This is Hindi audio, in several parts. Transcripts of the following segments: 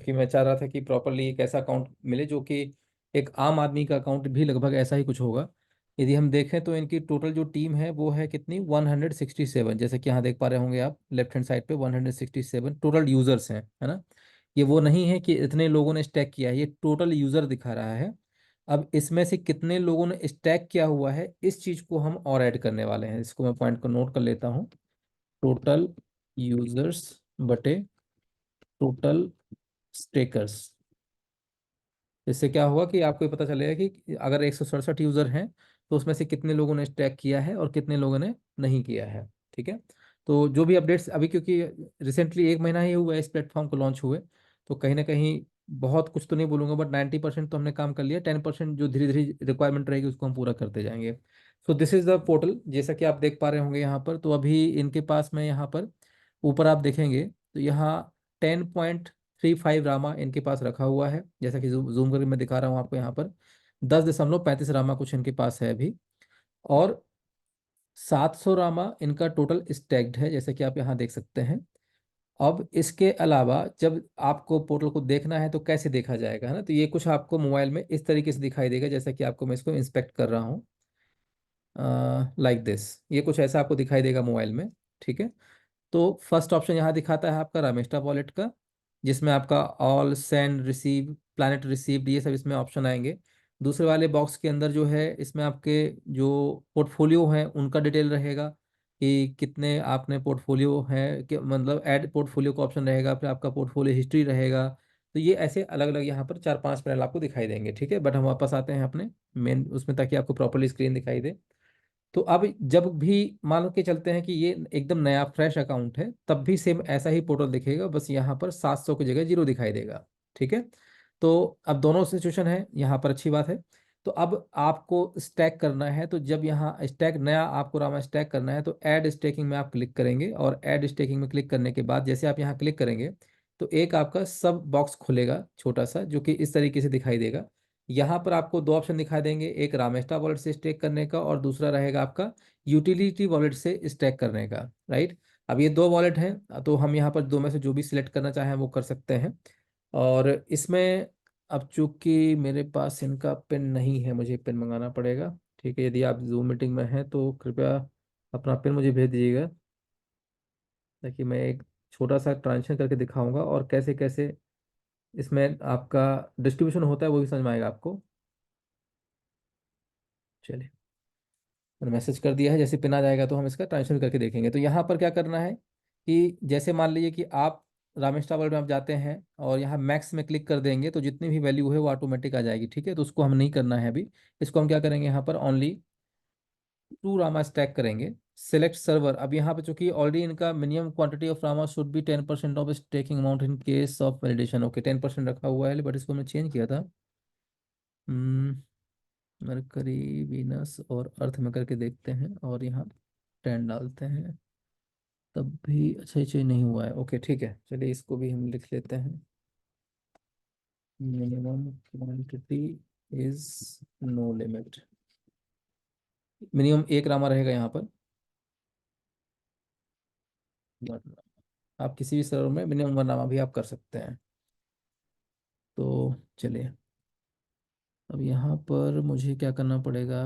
कि मैं चाह रहा था कि प्रॉपरली एक ऐसा अकाउंट मिले जो कि एक आम आदमी का अकाउंट भी लगभग ऐसा ही कुछ होगा। यदि हम देखें तो इनकी टोटल जो टीम है वो है कितनी, 167, जैसे कि यहाँ देख पा रहे होंगे आप लेफ्ट हैंड साइड पे 167 टोटल यूजर्स हैं, है ना। ये वो नहीं है कि इतने लोगों ने स्टैक किया है, ये टोटल यूजर दिखा रहा है। अब इसमें से कितने लोगों ने स्टैक किया हुआ है इस चीज को हम और ऐड करने वाले हैं। इसको मैं पॉइंट को नोट कर लेता हूँ। टोटल यूजर्स बटे टोटल स्टेकर्स। इससे क्या होगा कि आपको ये पता चलेगा कि अगर 167 यूजर हैं तो उसमें से कितने लोगों ने स्टैक किया है और कितने लोगों ने नहीं किया है। ठीक है। तो जो भी अपडेट्स अभी, क्योंकि रिसेंटली 1 महीना ही हुआ है इस प्लेटफॉर्म को लॉन्च हुए, तो कहीं ना कहीं बहुत कुछ तो नहीं बोलूंगा, बट 90% तो हमने काम कर लिया। 10% जो धीरे धीरे रिक्वायरमेंट रहेगी उसको हम पूरा करते जाएंगे। So this is the portal, जैसा कि आप देख पा रहे होंगे यहाँ पर। तो अभी इनके पास में यहाँ पर ऊपर आप देखेंगे तो यहाँ 10.35 रामा इनके पास रखा हुआ है, जैसा कि जूम करके मैं दिखा रहा हूँ आपको यहाँ पर। 10.35 रामा कुछ इनके पास है अभी। और 700 रामा इनका टोटल स्टैक्ड है, जैसे कि आप यहाँ देख सकते हैं। अब इसके अलावा जब आपको पोर्टल को देखना है तो कैसे देखा जाएगा, है ना। तो ये कुछ आपको मोबाइल में इस तरीके से दिखाई देगा, जैसा कि आपको मैं इसको इंस्पेक्ट कर रहा हूँ, लाइक दिस। ये कुछ ऐसा आपको दिखाई देगा मोबाइल में। ठीक है। तो फर्स्ट ऑप्शन यहाँ दिखाता है आपका रामेस्टा वॉलेट का, जिसमें आपका all send receive planet received ये सब इसमें ऑप्शन आएंगे। दूसरे वाले बॉक्स के अंदर जो है इसमें आपके जो पोर्टफोलियो हैं उनका डिटेल रहेगा कि कितने आपने पोर्टफोलियो है, कि मतलब ऐड पोर्टफोलियो का ऑप्शन रहेगा, फिर आपका पोर्टफोलियो हिस्ट्री रहेगा। तो ये ऐसे अलग अलग यहाँ पर 4-5 पैनल आपको दिखाई देंगे। ठीक है। बट हम वापस आते हैं अपने मेन उसमें, ताकि आपको प्रॉपरली स्क्रीन दिखाई दे। तो अब जब भी मान के चलते हैं कि ये एकदम नया फ्रेश अकाउंट है, तब भी सेम ऐसा ही पोर्टल दिखेगा, बस यहाँ पर 700 की जगह 0 दिखाई देगा। ठीक है। तो अब दोनों सिचुएशन है यहाँ पर, अच्छी बात है। तो अब आपको स्टैक करना है, तो जब यहाँ स्टैक नया आपको रामा स्टैक करना है तो ऐड स्टेकिंग में आप क्लिक करेंगे, और ऐड स्टेकिंग में क्लिक करने के बाद जैसे आप यहाँ क्लिक करेंगे तो एक आपका सब बॉक्स खुलेगा छोटा सा, जो कि इस तरीके से दिखाई देगा। यहाँ पर आपको दो ऑप्शन दिखाई देंगे, एक रामेस्टा वॉलेट से स्टेक करने का और दूसरा रहेगा आपका यूटिलिटी वॉलेट से स्टेक करने का, राइट। अब ये दो वॉलेट हैं, तो हम यहाँ पर दो में से जो भी सिलेक्ट करना चाहें वो कर सकते हैं। और इसमें अब चूंकि मेरे पास इनका पिन नहीं है, मुझे पिन मंगाना पड़ेगा। ठीक है। यदि आप जूम मीटिंग में हैं तो कृपया अपना पिन मुझे भेज दीजिएगा, ताकि मैं एक छोटा सा ट्रांजेक्शन करके दिखाऊंगा और कैसे कैसे इसमें आपका डिस्ट्रीब्यूशन होता है वो भी समझ में आएगा आपको। चलिए, मैंने मैसेज कर दिया है, जैसे पिन आ जाएगा तो हम इसका ट्रांजेक्शन करके देखेंगे। तो यहाँ पर क्या करना है कि जैसे मान लीजिए कि आप रामेश वर्ल्ड में आप जाते हैं और यहाँ मैक्स में क्लिक कर देंगे तो जितनी भी वैल्यू है वो ऑटोमेटिक आ जाएगी। ठीक है। तो उसको हम नहीं करना है अभी। इसको हम क्या करेंगे, यहाँ पर ओनली टू रामा स्टैक करेंगे। Select server. अब यहाँ पे चूंकि ऑलरेडी इनका minimum quantity of Rama should be 10% of staking amount in case of validation. Okay, 10% रखा हुआ है, बट इसको मैं चेंज किया था। मरकरी, वीनस और अर्थ में करके देखते हैं, और यहाँ 10 डालते हैं, तब भी अच्छा ही चेंज नहीं हुआ है। ओके ठीक है, चलिए इसको भी हम लिख लेते हैं। Minimum quantity is no limit. Minimum एक रामा रहेगा यहाँ पर। आप किसी भी सर्वर में मिनिमम 1 रामा भी आप कर सकते हैं। तो चलिए, अब यहाँ पर मुझे क्या करना पड़ेगा।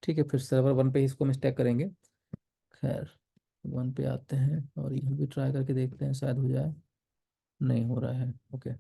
ठीक है, फिर सर्वर 1 पे ही इसको हम स्टैक करेंगे। खैर, 1 पे आते हैं और यहाँ भी ट्राई करके देखते हैं, शायद हो जाए। नहीं हो रहा है। ओके।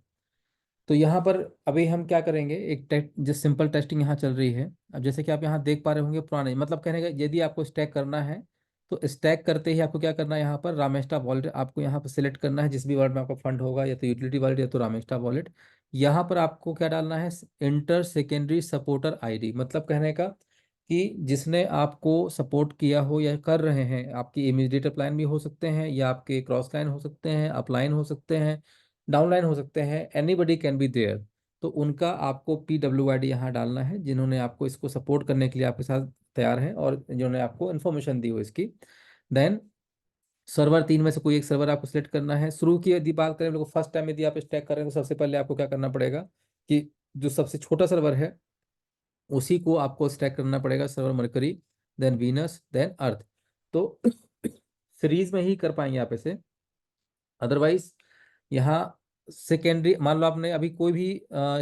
तो यहाँ पर अभी हम क्या करेंगे, एक टेस्ट, जो सिंपल टेस्टिंग यहाँ चल रही है। अब जैसे कि आप यहाँ देख पा रहे होंगे, पुराने मतलब कहने का यदि आपको स्टैक करना है तो स्टैक करते ही आपको क्या करना है, यहाँ पर रामेस्टा वॉलेट आपको यहाँ पर सिलेक्ट करना है, जिस भी वॉलेट में आपका फंड होगा, या तो यूटिलिटी वॉलेट या तो रामेस्टा वॉलेट। यहाँ पर आपको क्या डालना है, इंटर सेकेंडरी सपोर्टर आईडी, मतलब कहने का कि जिसने आपको सपोर्ट किया हो या कर रहे हैं, आपकी इमीडिएट अपलाइन भी हो सकते हैं, या आपके क्रॉस लाइन हो सकते हैं, अपलाइन हो सकते हैं, डाउनलाइन हो सकते हैं, एनीबडी कैन बी देयर। तो उनका आपको PWID यहाँ डालना है, जिन्होंने आपको इसको सपोर्ट करने के लिए आपके साथ तैयार हैं और जिन्होंने आपको इन्फॉर्मेशन दी हो इसकी। देन सर्वर 3 में से कोई एक सर्वर आपको सिलेक्ट करना है। शुरू की यदि बात करें, लोग फर्स्ट टाइम यदि आप स्टैक कर रहे हैं तो सबसे पहले आपको क्या करना पड़ेगा कि जो सबसे छोटा सर्वर है उसी को आपको स्टैक करना पड़ेगा, सर्वर Mercury, then Venus, then Earth. तो सीरीज में ही कर पाएंगे आप इसे। अदरवाइज यहाँ सेकेंडरी मान लो आपने अभी कोई भी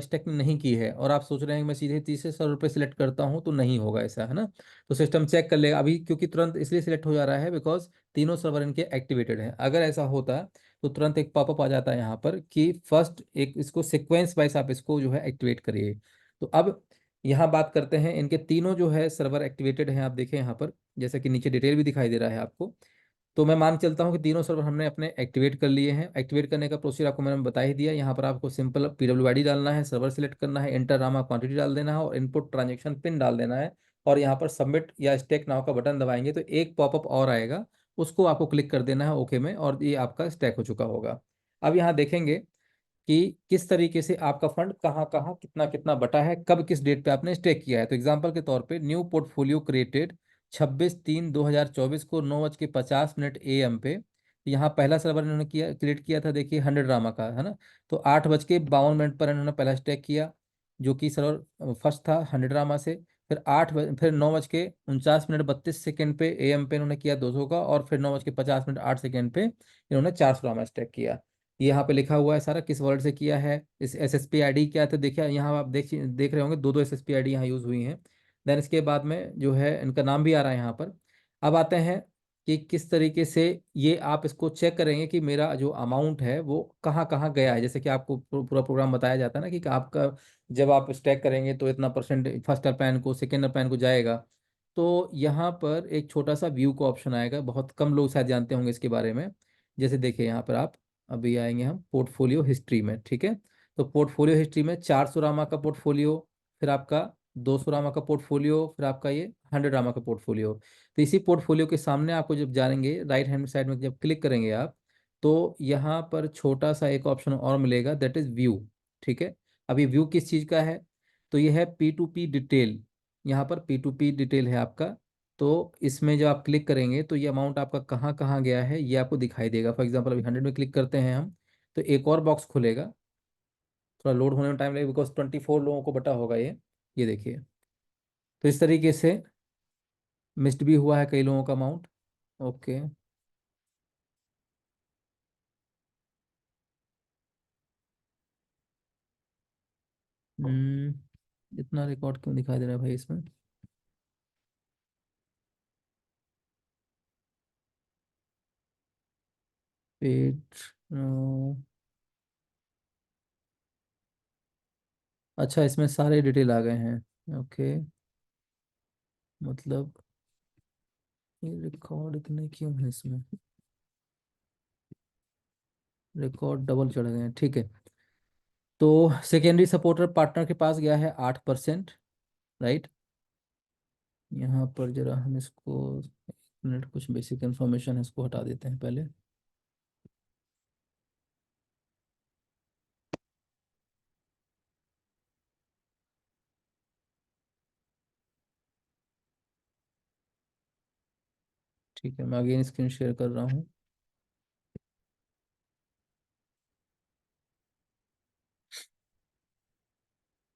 स्टेक नहीं की है और आप सोच रहे हैं कि मैं सीधे 30 से 100 रुपये सिलेक्ट करता हूं, तो नहीं होगा ऐसा, है ना। तो सिस्टम चेक कर लेगा अभी, क्योंकि तुरंत इसलिए सिलेक्ट हो जा रहा है बिकॉज तीनों सर्वर इनके एक्टिवेटेड हैं। अगर ऐसा होता तो तुरंत एक पॉपअप आ जाता है यहाँ पर कि फर्स्ट एक इसको सीक्वेंस वाइज आप इसको जो है एक्टिवेट करिए। तो अब यहाँ बात करते हैं, इनके तीनों जो है सर्वर एक्टिवेटेड हैं, आप देखें यहाँ पर जैसे कि नीचे डिटेल भी दिखाई दे रहा है आपको। तो मैं मान चलता हूँ कि तीनों सर्वर हमने अपने एक्टिवेट कर लिए हैं। एक्टिवेट करने का प्रोसीजर आपको मैंने बता ही दिया। यहाँ पर आपको सिंपल PWID डालना है, सर्वर सेलेक्ट करना है, एंटर रामा क्वांटिटी डाल देना है और इनपुट ट्रांजेक्शन पिन डाल देना है। और यहाँ पर सबमिट या स्टेक नाउ का बटन दबाएंगे तो एक पॉपअप और आएगा, उसको आपको क्लिक कर देना है ओके में, और ये आपका स्टेक हो चुका होगा। अब यहाँ देखेंगे कि किस तरीके से आपका फंड कहाँ कहाँ कितना कितना बटा है, कब किस डेट पे आपने स्टेक किया है। तो एग्जांपल के तौर पे न्यू पोर्टफोलियो क्रिएटेड 26/3/2024 को 9:50 AM पे। यहाँ पहला सर्वर इन्होंने किया क्रिएट किया था, देखिए 100 रामा का, है ना। तो 8:52 पर इन्होंने पहला स्टेक किया, जो कि सर्वर फर्स्ट था 100 रामा से। फिर 9:49 32 पे AM पे इन्होंने किया 200 का, और फिर 9:50 8 पे इन्होंने 400 रामा स्टेक किया। ये यहाँ पे लिखा हुआ है सारा किस वर्ड से किया है, इस SSP ID क्या है। तो देखिए यहाँ आप देख रहे होंगे दो दो SSP ID यहाँ यूज हुई हैं। देन इसके बाद में जो है इनका नाम भी आ रहा है यहाँ पर। अब आते हैं कि किस तरीके से ये आप इसको चेक करेंगे कि मेरा जो अमाउंट है वो कहाँ कहाँ गया है। जैसे कि आपको पूरा प्रोग्राम बताया जाता है ना कि आपका जब आप स्टैक करेंगे तो इतना परसेंट फर्स्ट प्लान को सेकेंड प्लान को जाएगा। तो यहाँ पर एक छोटा सा व्यू का ऑप्शन आएगा, बहुत कम लोग शायद जानते होंगे इसके बारे में। जैसे देखिए यहाँ पर आप अभी आएंगे हम पोर्टफोलियो हिस्ट्री में, ठीक है। तो पोर्टफोलियो हिस्ट्री में 400 रामा का पोर्टफोलियो, फिर आपका 200 रामा का पोर्टफोलियो, फिर आपका ये 100 रामा का पोर्टफोलियो। तो इसी पोर्टफोलियो के सामने आपको जब जानेंगे राइट हैंड साइड में जब क्लिक करेंगे आप, तो यहाँ पर छोटा सा एक ऑप्शन और मिलेगा, दैट इज व्यू, ठीक है। अभी व्यू किस चीज़ का है, तो ये है P2P डिटेल। यहाँ पर P2P डिटेल है आपका। तो इसमें जब आप क्लिक करेंगे तो ये अमाउंट आपका कहाँ कहाँ गया है ये आपको दिखाई देगा। फॉर एग्जांपल अभी 100 में क्लिक करते हैं हम, तो एक और बॉक्स खुलेगा, थोड़ा लोड होने में टाइम लगेगा बिकॉज 24 लोगों को बटा होगा ये देखिए। तो इस तरीके से मिस्ड भी हुआ है कई लोगों का अमाउंट। ओके। इतना रिकॉर्ड क्यों दिखाई दे रहा है भाई इसमें। पेज, अच्छा इसमें सारे डिटेल आ गए हैं, ओके। मतलब ये रिकॉर्ड इतने क्यों है इसमें, रिकॉर्ड डबल चढ़ गए हैं, ठीक है। तो सेकेंडरी सपोर्टर पार्टनर के पास गया है 8%, राइट। यहाँ पर जरा हम इसको एक मिनट, कुछ बेसिक इन्फॉर्मेशन है इसको हटा देते हैं पहले। ठीक है, मैं अगेन स्क्रीन शेयर कर रहा हूँ।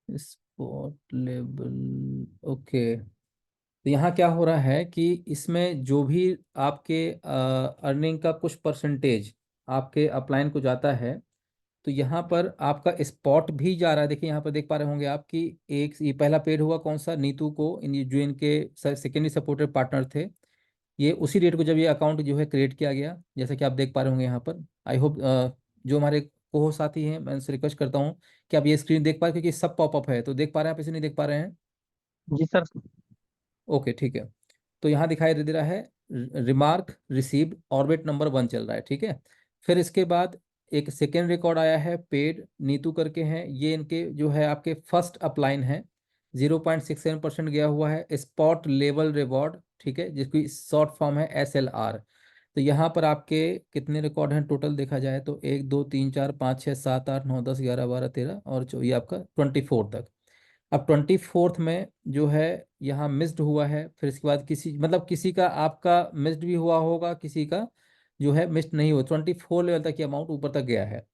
Spot level, okay. तो यहाँ क्या हो रहा है कि इसमें जो भी आपके अर्निंग का कुछ परसेंटेज आपके अपलाइन को जाता है, तो यहाँ पर आपका स्पॉट भी जा रहा है। देखिए यहाँ पर देख पा रहे होंगे आप कि एक ये पहला पेड हुआ कौन सा, नीतू को, जो इनके सेकेंडरी सपोर्टेड पार्टनर थे। ये उसी डेट को जब ये अकाउंट जो है क्रिएट किया गया, जैसा कि आप देख पा रहे होंगे यहाँ पर। आई होप जो हमारे को साथी हैं मैं उनसे रिक्वेस्ट करता हूँ कि आप ये स्क्रीन देख पाए, क्योंकि सब पॉपअप है। तो देख पा रहे हैं आप, इसे नहीं देख पा रहे हैं। जी सर। ओके ठीक है। तो यहाँ दिखाई दे रहा है रिमार्क रिसीव्ड, ऑर्बिट नंबर 1 चल रहा है, ठीक है। फिर इसके बाद एक सेकेंड रिकॉर्ड आया है पेड नीतू करके हैं, ये इनके जो है आपके फर्स्ट अपलाइन है। 0.67% गया हुआ है स्पॉट लेवल रिवॉर्ड, ठीक है, जिसकी शॉर्ट फॉर्म है SLR। तो यहाँ पर आपके कितने रिकॉर्ड हैं टोटल देखा जाए तो 1 2 3 4 5 6 7 8 9 10 11 12 13 और ये आपका 24 तक। अब 24 में जो है यहाँ मिस्ड हुआ है। फिर इसके बाद किसी मतलब किसी का आपका मिस्ड भी हुआ होगा, किसी का जो है मिस्ड नहीं हुआ। 24 लेवल तक की अमाउंट ऊपर तक गया है।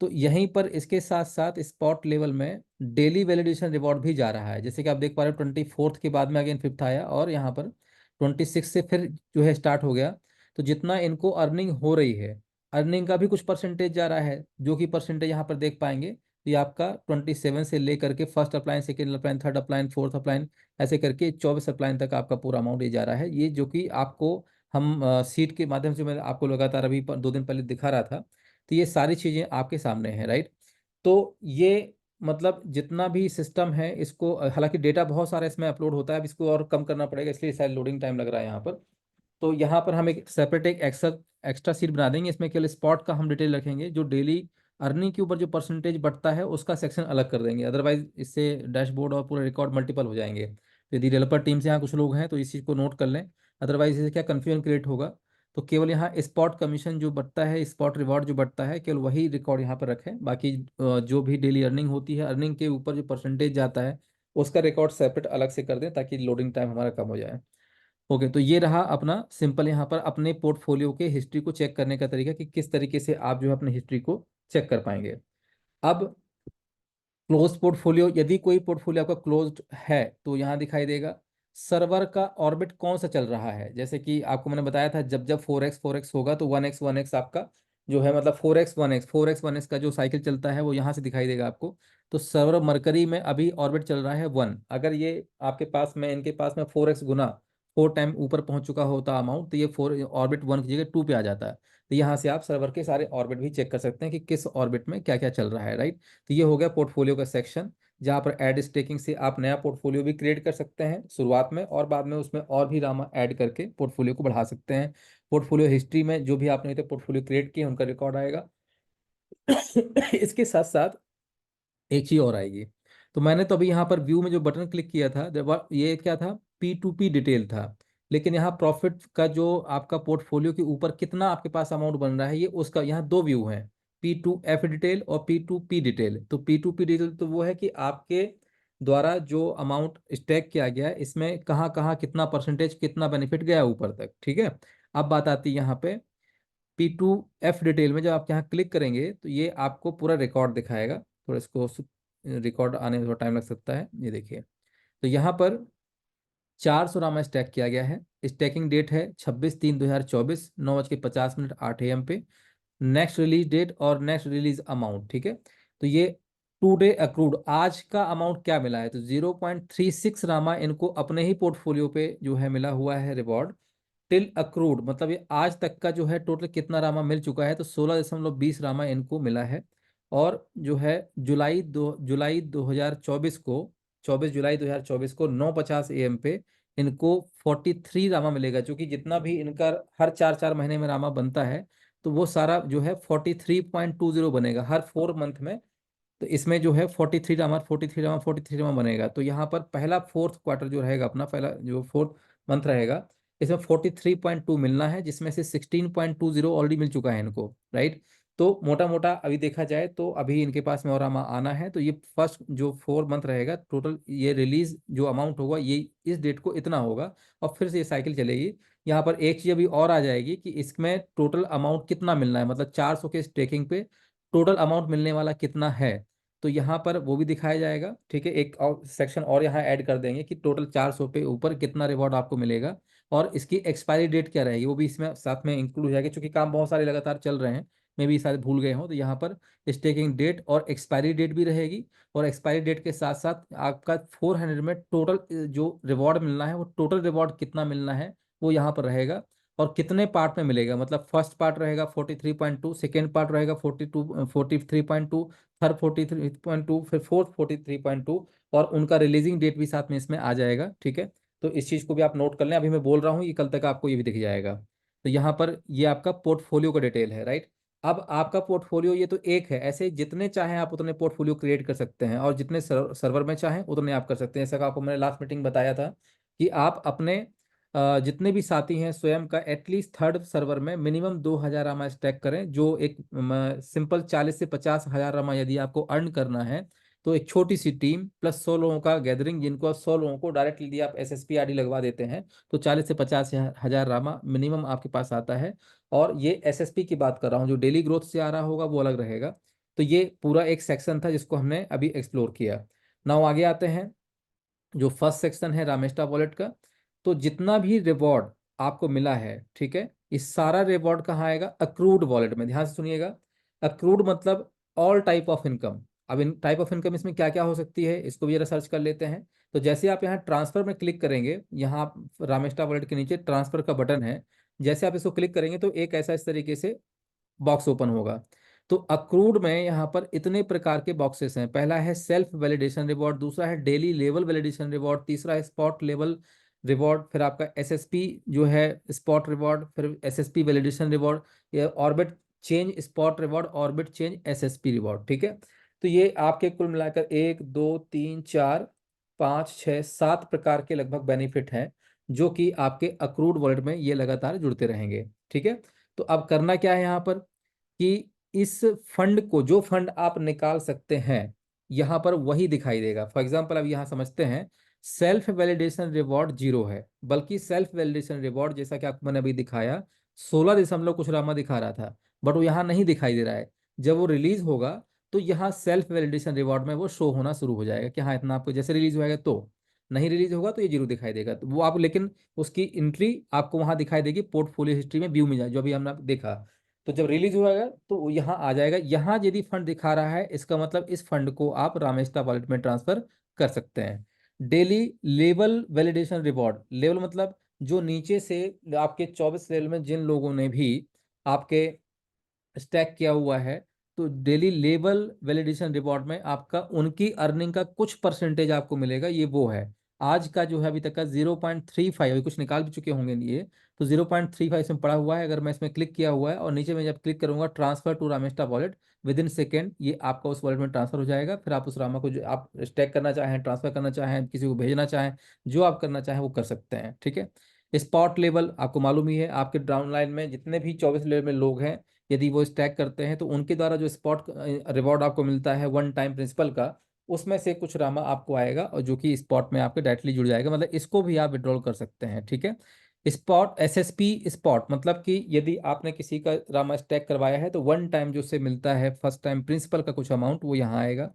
तो यहीं पर इसके साथ साथ स्पॉट लेवल में डेली वैलिडेशन रिवॉर्ड भी जा रहा है। जैसे कि आप देख पा रहे हो 24 के बाद में अगेन फिफ्थ आया, और यहाँ पर 26 से फिर जो है स्टार्ट हो गया। तो जितना इनको अर्निंग हो रही है अर्निंग का भी कुछ परसेंटेज जा रहा है, जो कि परसेंटेज यहाँ पर देख पाएंगे। तो ये आपका 27 से ले करके फर्स्ट अप्लाइन, सेकेंड अप्लाइन, थर्ड अप्लाइन, फोर्थ अप्लाइन, ऐसे करके 24 अप्लाइन तक आपका पूरा अमाउंट ये जा रहा है। ये जो कि आपको हम सीट के माध्यम से, मैं आपको लगातार अभी 2 दिन पहले दिखा रहा था। तो ये सारी चीज़ें आपके सामने हैं, राइट। तो ये मतलब जितना भी सिस्टम है इसको, हालांकि डेटा बहुत सारा इसमें अपलोड होता है, अब इसको और कम करना पड़ेगा, इसलिए शायद लोडिंग टाइम लग रहा है यहाँ पर। तो यहाँ पर हम एक सेपरेट एक एक्स्ट्रा सीट बना देंगे, इसमें केवल स्पॉट का हम डिटेल रखेंगे। जो डेली अर्निंग के ऊपर जो परसेंटेज बढ़ता है उसका सेक्शन अलग कर देंगे, अदरवाइज इससे डैशबोर्ड और पूरे रिकॉर्ड मल्टीपल हो जाएंगे। तो यदि डेवलपर टीम से यहाँ कुछ लोग हैं तो इस चीज़ को नोट कर लें, अदरवाइज इससे क्या कन्फ्यूजन क्रिएट होगा। तो केवल यहाँ स्पॉट कमीशन जो बढ़ता है, स्पॉट रिवॉर्ड जो बढ़ता है, केवल वही रिकॉर्ड यहाँ पर रखें। बाकी जो भी डेली अर्निंग होती है, अर्निंग के ऊपर जो परसेंटेज जाता है उसका रिकॉर्ड सेपरेट अलग से कर दें, ताकि लोडिंग टाइम हमारा कम हो जाए। ओके, तो ये रहा अपना सिंपल यहाँ पर अपने पोर्टफोलियो के हिस्ट्री को चेक करने का तरीका, कि किस तरीके से आप जो है अपनी हिस्ट्री को चेक कर पाएंगे। अब क्लोज पोर्टफोलियो, यदि कोई पोर्टफोलियो आपका क्लोज्ड है तो यहाँ दिखाई देगा सर्वर का ऑर्बिट कौन सा चल रहा है। जैसे कि आपको मैंने बताया था, जब जब 4x होगा तो 1x आपका जो है, मतलब 4x 1x का जो साइकिल चलता है वो यहाँ से दिखाई देगा आपको। तो सर्वर मरकरी में अभी ऑर्बिट चल रहा है 1। अगर ये आपके पास में, इनके पास में 4x गुना 4 टाइम ऊपर पहुंच चुका होता अमाउंट, तो ये 4 ऑर्बिट 1 की जगह 2 पे आ जाता है। तो यहाँ से आप सर्वर के सारे ऑर्बिट भी चेक कर सकते हैं कि किस ऑर्बिट में क्या क्या चल रहा है, राइट। तो ये हो गया पोर्टफोलियो का सेक्शन, जहाँ पर ऐड स्टेकिंग से आप नया पोर्टफोलियो भी क्रिएट कर सकते हैं शुरुआत में, और बाद में उसमें और भी रामा ऐड करके पोर्टफोलियो को बढ़ा सकते हैं। पोर्टफोलियो हिस्ट्री में जो भी आपने पोर्टफोलियो क्रिएट किए उनका रिकॉर्ड आएगा। इसके साथ साथ एक चीज और आएगी। तो मैंने तो अभी यहाँ पर व्यू में जो बटन क्लिक किया था, ये क्या था, P2P डिटेल था। लेकिन यहाँ प्रॉफिट का जो आपका पोर्टफोलियो के ऊपर कितना आपके पास अमाउंट बन रहा है, ये उसका यहाँ दो व्यू हैं, P2F डिटेल और P2P डिटेल। तो P2P डिटेल तो वो है कि आपके द्वारा जो अमाउंट स्टैक किया गया है, इसमें कहाँ कहाँ कितना परसेंटेज, कितना बेनिफिट गया ऊपर तक, ठीक है। अब बात आती है यहाँ पे P2F डिटेल में, जब आप यहाँ क्लिक करेंगे तो ये आपको पूरा रिकॉर्ड दिखाएगा। थोड़ा इसको रिकॉर्ड आने में थोड़ा टाइम लग सकता है, ये देखिए। तो यहाँ पर 400 रामा स्टैक किया गया है। स्टैकिंग डेट है 26/3/2024, 9:50 8 AM पे। नेक्स्ट रिलीज डेट और नेक्स्ट रिलीज अमाउंट, ठीक है। तो ये टुडे अक्रूड, आज का अमाउंट क्या मिला है, तो 0.36 रामा इनको अपने ही पोर्टफोलियो पे जो है मिला हुआ है रिवॉर्ड। टिल अक्रूड मतलब ये आज तक का जो है टोटल कितना रामा मिल चुका है, तो 16.20 रामा इनको मिला है। और जो है जुलाई 2024 को, 24 जुलाई 2024 को 9:50 AM पे इनको 43 रामा मिलेगा, क्योंकि जितना भी इनका हर 4 4 महीने में रामा बनता है, तो वो सारा जो है 43.20 बनेगा हर 4 मंथ में। तो इसमें जो है 43 रामा बनेगा। तो यहाँ पर पहला फोर्थ क्वार्टर जो रहेगा अपना, पहला जो फोर्थ मंथ रहेगा, इसमें 43.2 मिलना है, जिसमें से 16.20 ऑलरेडी मिल चुका है इनको, राइट। तो मोटा मोटा अभी देखा जाए तो अभी इनके पास में और आना है। तो ये फर्स्ट जो 4 मंथ रहेगा टोटल, ये रिलीज जो अमाउंट होगा ये इस डेट को इतना होगा, और फिर से ये साइकिल चलेगी। यहाँ पर एक चीज अभी और आ जाएगी कि इसमें टोटल अमाउंट कितना मिलना है, मतलब 400 के स्टेकिंग पे टोटल अमाउंट मिलने वाला कितना है। तो यहाँ पर वो भी दिखाया जाएगा, ठीक है। एक और सेक्शन और यहाँ ऐड कर देंगे कि टोटल 400 पे ऊपर कितना रिवॉर्ड आपको मिलेगा, और इसकी एक्सपायरी डेट क्या रहेगी वो भी इसमें साथ में इंक्लूड हो जाएगी, क्योंकि काम बहुत सारे लगातार चल रहे हैं, मैं भी शायद भूल गए हूँ। तो यहाँ पर स्टेकिंग डेट और एक्सपायरी डेट भी रहेगी। और एक्सपायरी डेट के साथ साथ आपका 400 में टोटल जो रिवॉर्ड मिलना है, वो टोटल रिवॉर्ड कितना मिलना है वो यहाँ पर रहेगा। और कितने पार्ट में मिलेगा, मतलब फर्स्ट पार्ट रहेगा 43.2, सेकेंड पार्ट रहेगा 43.2, थर्ड 43.2, फिर फोर्थ 43.2, और उनका रिलीजिंग डेट भी साथ में इसमें आ जाएगा, ठीक है। तो इस चीज़ को भी आप नोट कर लें, अभी मैं बोल रहा हूँ ये कल तक आपको ये भी दिख जाएगा। तो यहाँ पर ये आपका पोर्टफोलियो का डिटेल है, राइट। अब आपका पोर्टफोलियो ये तो एक है, ऐसे जितने चाहें आप उतने पोर्टफोलियो क्रिएट कर सकते हैं, और जितने सर्वर में चाहें उतने आप कर सकते हैं। जैसा कि आपको मैंने लास्ट मीटिंग बताया था कि आप अपने जितने भी साथी हैं स्वयं का एटलीस्ट थर्ड सर्वर में मिनिमम 2,000 रामा स्टैक करें। जो एक सिंपल 40 से 50 हजार रामा यदि आपको अर्न करना है, तो एक छोटी सी टीम प्लस 100 लोगों का गैदरिंग, जिनको 100 लोगों को डायरेक्टली यदि आप SSP ID लगवा देते हैं, तो 40 से 50 हजार रामा मिनिमम आपके पास आता है। और ये SSP की बात कर रहा हूँ, जो डेली ग्रोथ से आ रहा होगा वो अलग रहेगा। तो ये पूरा एक सेक्शन था जिसको हमने अभी एक्सप्लोर किया। नाउ आगे आते हैं, जो फर्स्ट सेक्शन है रामेस्टा वॉलेट का। तो जितना भी रिवॉर्ड आपको मिला है, ठीक है, ये सारा रिवॉर्ड कहाँ आएगा? अक्रूड वॉलेट में। ध्यान से सुनिएगा, अक्रूड मतलब ऑल टाइप ऑफ इनकम। अब इन टाइप ऑफ इनकम इसमें क्या क्या हो सकती है, इसको भी जरा सर्च कर लेते हैं। तो जैसे आप यहाँ ट्रांसफर में क्लिक करेंगे, यहाँ रामेस्टा वॉलेट के नीचे ट्रांसफर का बटन है, जैसे आप इसको क्लिक करेंगे तो एक ऐसा इस तरीके से बॉक्स ओपन होगा। तो अक्रूड में यहाँ पर इतने प्रकार के बॉक्सेस हैं। पहला है सेल्फ वैलिडेशन रिवॉर्ड, दूसरा है डेली लेवल वैलिडेशन रिवॉर्ड, तीसरा है स्पॉट लेवल रिवॉर्ड, फिर आपका एसएसपी जो है स्पॉट रिवॉर्ड, फिर एसएसपी वैलिडेशन रिवॉर्ड, ये orbit change spot reward, orbit change SSP reward. ठीक है, तो ये आपके कुल मिलाकर 1 2 3 4 5 6 7 प्रकार के लगभग बेनिफिट हैं, जो कि आपके अक्रूड वॉलेट में ये लगातार जुड़ते रहेंगे। ठीक है, तो अब करना क्या है यहाँ पर कि इस फंड को, जो फंड आप निकाल सकते हैं, यहां पर वही दिखाई देगा। फॉर एग्जांपल अब यहां समझते हैं सेल्फ वैलिडेशन रिवॉर्ड 0 है, बल्कि सेल्फ वैलिडेशन रिवॉर्ड जैसा कि आपको मैंने अभी दिखाया 16 दशमलव कुछ रामा दिखा रहा था, बट वो यहाँ नहीं दिखाई दे रहा है। जब वो रिलीज होगा तो यहाँ सेल्फ वैलिडेशन रिवॉर्ड में वो शो होना शुरू हो जाएगा कि हाँ इतना आपको, जैसे रिलीज होगा तो, नहीं रिलीज होगा तो ये 0 दिखाई देगा। तो वो आप, लेकिन उसकी एंट्री आपको वहां दिखाई देगी पोर्टफोलियो हिस्ट्री में, व्यू में जाए जो अभी हमने देखा। तो जब रिलीज होगा तो वो यहाँ आ जाएगा। यहाँ यदि फंड दिखा रहा है, इसका मतलब इस फंड को आप रामेस्टा वॉलेट में ट्रांसफर कर सकते हैं। Daily level validation reward, level मतलब जो नीचे से आपके 24 लेवल में जिन लोगों ने भी आपके स्टैक किया हुआ है, तो डेली लेवल वैलिडेशन रिवॉर्ड में आपका उनकी अर्निंग का कुछ परसेंटेज आपको मिलेगा। ये वो है आज का जो है अभी तक का 0.35, अभी कुछ निकाल भी चुके होंगे ये, तो 0.35 इसमें पड़ा हुआ है। अगर मैं इसमें क्लिक किया हुआ है और नीचे में जब क्लिक करूंगा ट्रांसफर टू रामेस्टा वॉलेट, विद इन सेकेंड ये आपका उस वॉलेट में ट्रांसफर हो जाएगा। फिर आप उस रामा को जो आप स्टैक करना चाहें, ट्रांसफर करना चाहें, किसी को भेजना चाहें, जो आप करना चाहें वो कर सकते हैं। ठीक है, स्पॉट लेवल आपको मालूम ही है, आपके डाउनलाइन में जितने भी 24 लेवल में लोग हैं, यदि वो स्टैक करते हैं तो उनके द्वारा जो स्पॉट रिवॉर्ड आपको मिलता है वन टाइम प्रिंसिपल का, उसमें से कुछ रामा आपको आएगा और जो कि स्पॉट में आपके डायरेक्टली जुड़ जाएगा, मतलब इसको भी आप विड्रॉल कर सकते हैं। ठीक है, स्पॉट एसएसपी स्पॉट मतलब कि यदि आपने किसी का रामा स्टैक करवाया है तो वन टाइम जो उससे मिलता है फर्स्ट टाइम प्रिंसिपल का कुछ अमाउंट वो यहाँ आएगा,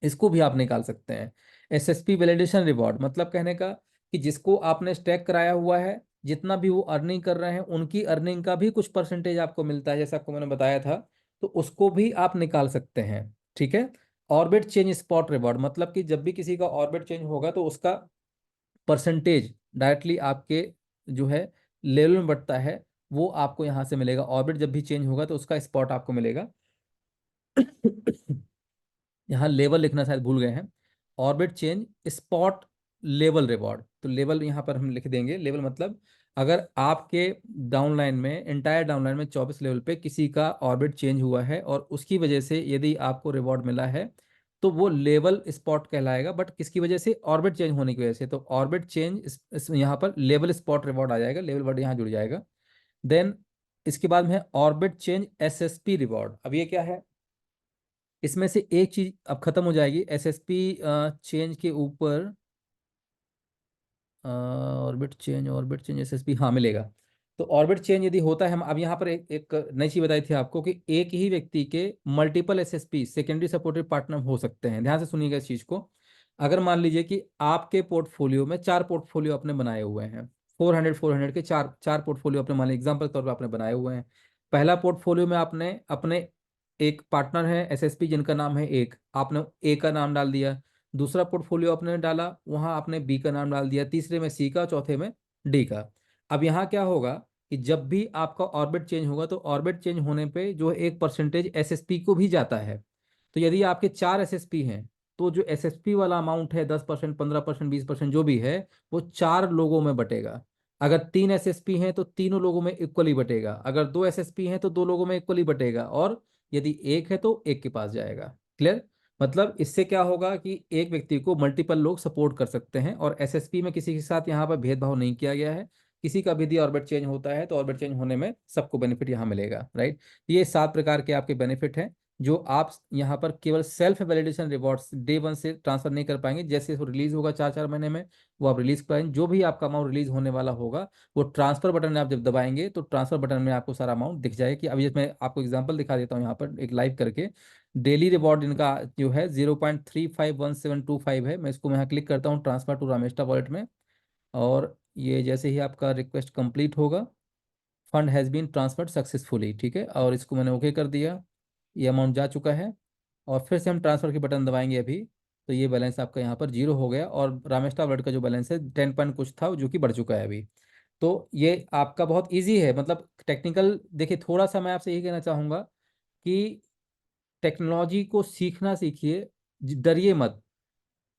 इसको भी आप निकाल सकते हैं। एसएसपी वैलिडेशन रिवॉर्ड मतलब कहने का कि जिसको आपने स्टैक कराया हुआ है, जितना भी वो अर्निंग कर रहे हैं, उनकी अर्निंग का भी कुछ परसेंटेज आपको मिलता है, जैसा आपको मैंने बताया था, तो उसको भी आप निकाल सकते हैं। ठीक है, ऑर्बिट चेंज स्पॉट रिवॉर्ड मतलब कि जब भी किसी का ऑर्बिट चेंज होगा तो उसका परसेंटेज डायरेक्टली आपके जो है लेवल में बढ़ता है, वो आपको यहाँ से मिलेगा। ऑर्बिट जब भी चेंज होगा तो उसका स्पॉट आपको मिलेगा। यहाँ लेवल लिखना शायद भूल गए हैं, orbit change spot level reward, तो लेवल यहाँ पर हम लिख देंगे। लेवल मतलब अगर आपके डाउनलाइन में, एंटायर डाउनलाइन में 24 लेवल पे किसी का ऑर्बिट चेंज हुआ है और उसकी वजह से यदि आपको रिवॉर्ड मिला है, तो वो लेवल स्पॉट कहलाएगा। बट किसकी वजह से? ऑर्बिट चेंज होने की वजह से, तो ऑर्बिट चेंज यहाँ पर लेवल स्पॉट रिवॉर्ड आ जाएगा, लेवल वर्ड यहाँ जुड़ जाएगा। देन इसके बाद में है ऑर्बिट चेंज एसएसपी रिवॉर्ड। अब ये क्या है? इसमें से एक चीज अब खत्म हो जाएगी एसएसपी चेंज के ऊपर, ऑर्बिट चेंज एसएसपी हाँ मिलेगा। तो ऑर्बिट चेंज यदि होता है, हम अब यहाँ पर एक नई चीज बताई थी आपको कि एक ही व्यक्ति के multiple SSP secondary supported partner हो सकते हैं। ध्यान से सुनिएगा इस चीज को। अगर मान लीजिए कि आपके पोर्टफोलियो में 4 पोर्टफोलियो आपने बनाए हुए हैं, 400 के चार चार पोर्टफोलियो आपने मान लीजिए एग्जाम्पल के तौर पर आपने बनाए हुए हैं। पहला पोर्टफोलियो में आपने अपने एक पार्टनर है एसएसपी जिनका नाम है एक, आपने ए का नाम डाल दिया। दूसरा पोर्टफोलियो आपने डाला, वहां आपने बी का नाम डाल दिया। तीसरे में सी का, चौथे में डी का। अब यहाँ क्या होगा कि जब भी आपका ऑर्बिट चेंज होगा तो ऑर्बिट चेंज होने पे जो एक परसेंटेज एसएसपी को भी जाता है। तो यदि आपके 4 एसएसपी हैं तो जो एसएसपी वाला अमाउंट है 10%, 15%, 20% जो भी है, वो 4 लोगों में बटेगा। अगर 3 एसएसपी हैं तो तीनों लोगों में इक्वली बटेगा। अगर 2 एसएसपी हैं तो 2 लोगों में इक्वली बटेगा। और यदि एक है तो एक के पास जाएगा। क्लियर? मतलब इससे क्या होगा कि एक व्यक्ति को मल्टीपल लोग सपोर्ट कर सकते हैं, और एसएसपी में किसी के साथ यहाँ पर भेदभाव नहीं किया गया है। किसी का भी यदि ऑर्बिट चेंज होता है तो ऑर्बिट चेंज होने में सबको बेनिफिट यहाँ मिलेगा। राइट, ये 7 प्रकार के आपके बेनिफिट हैं जो आप यहाँ पर केवल सेल्फ वैलिडेशन रिवॉर्ड्स डे 1 से ट्रांसफर नहीं कर पाएंगे। जैसे वो रिलीज होगा 4 4 महीने में, वो आप रिलीज कराएंगे। जो भी आपका अमाउंट रिलीज होने वाला होगा, वो ट्रांसफर बटन में आप जब दबाएंगे तो ट्रांसफर बटन में आपको सारा अमाउंट दिख जाएगा। कि अभी मैं आपको एग्जांपल दिखा देता हूँ यहाँ पर एक लाइव करके। डेली रिवॉर्ड इनका जो है 0.351725 है। मैं इसको यहाँ क्लिक करता हूँ ट्रांसफर टू रामेस्टा वॉलेट में, और ये जैसे ही आपका रिक्वेस्ट कंप्लीट होगा fund has been transferred successfully, ठीक है, और इसको मैंने ओके कर दिया, ये अमाउंट जा चुका है। और फिर से हम ट्रांसफ़र के बटन दबाएंगे अभी, तो ये बैलेंस आपका यहाँ पर जीरो हो गया, और रामेश्वर वर्ल्ड का जो बैलेंस है 10 पॉइंट कुछ था जो कि बढ़ चुका है अभी। तो ये आपका बहुत इजी है, मतलब टेक्निकल। देखिए, थोड़ा सा मैं आपसे यही कहना चाहूँगा कि टेक्नोलॉजी को सीखना सीखिए, डरिए मत।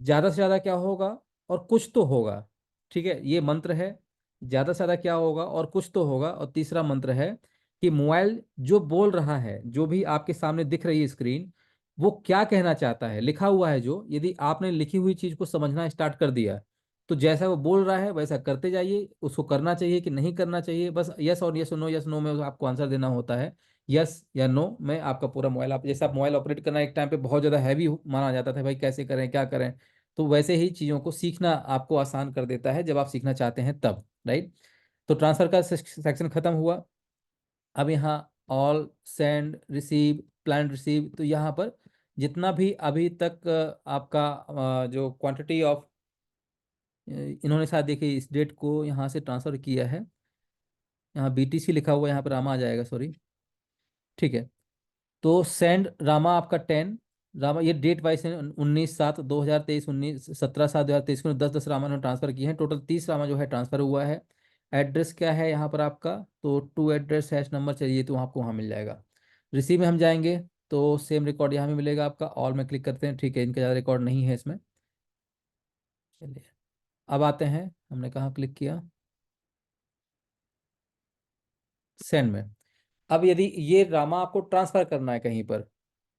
ज़्यादा से ज़्यादा क्या होगा, और कुछ तो होगा, ठीक है, ये मंत्र है। ज़्यादा से ज़्यादा क्या होगा और कुछ तो होगा। और तीसरा मंत्र है कि मोबाइल जो बोल रहा है, जो भी आपके सामने दिख रही है स्क्रीन, वो क्या कहना चाहता है, लिखा हुआ है जो, यदि आपने लिखी हुई चीज़ को समझना स्टार्ट कर दिया, तो जैसा वो बोल रहा है वैसा करते जाइए। उसको करना चाहिए कि नहीं करना चाहिए, बस यस और यस नो में आपको आंसर देना होता है। यस या नो में आपका पूरा मोबाइल, आप जैसे आप मोबाइल ऑपरेट करना एक टाइम पे बहुत ज़्यादा हैवी माना जाता था, भाई कैसे करें क्या करें, तो वैसे ही चीज़ों को सीखना आपको आसान कर देता है जब आप सीखना चाहते हैं तब, राइट। तो ट्रांसफ़र का सेक्शन खत्म हुआ। अब यहाँ all, send, receive, plan receive, तो यहाँ पर जितना भी अभी तक आपका जो क्वांटिटी ऑफ, इन्होंने शायद देखिए इस डेट को यहाँ से ट्रांसफ़र किया है, यहाँ BTC लिखा हुआ है, यहाँ पर रामा आ जाएगा, सॉरी, ठीक है। तो सेंड रामा आपका 10, रामा ये डेट वाइज है, 19/7/2023, 17/7/2023 को 10-10 रामा ने ट्रांसफर किए हैं, टोटल 30 रामा जो है ट्रांसफर हुआ है। एड्रेस क्या है यहाँ पर आपका, तो टू एड्रेस हैश नंबर चाहिए तो आपको वहाँ मिल जाएगा। रिसीव में हम जाएंगे तो सेम रिकॉर्ड यहाँ भी मिलेगा आपका, ऑल में क्लिक करते हैं, ठीक है, इनका ज़्यादा रिकॉर्ड नहीं है इसमें। चलिए, अब आते हैं, हमने कहाँ क्लिक किया, सेंड में। अब यदि ये रामा आपको ट्रांसफर करना है कहीं पर,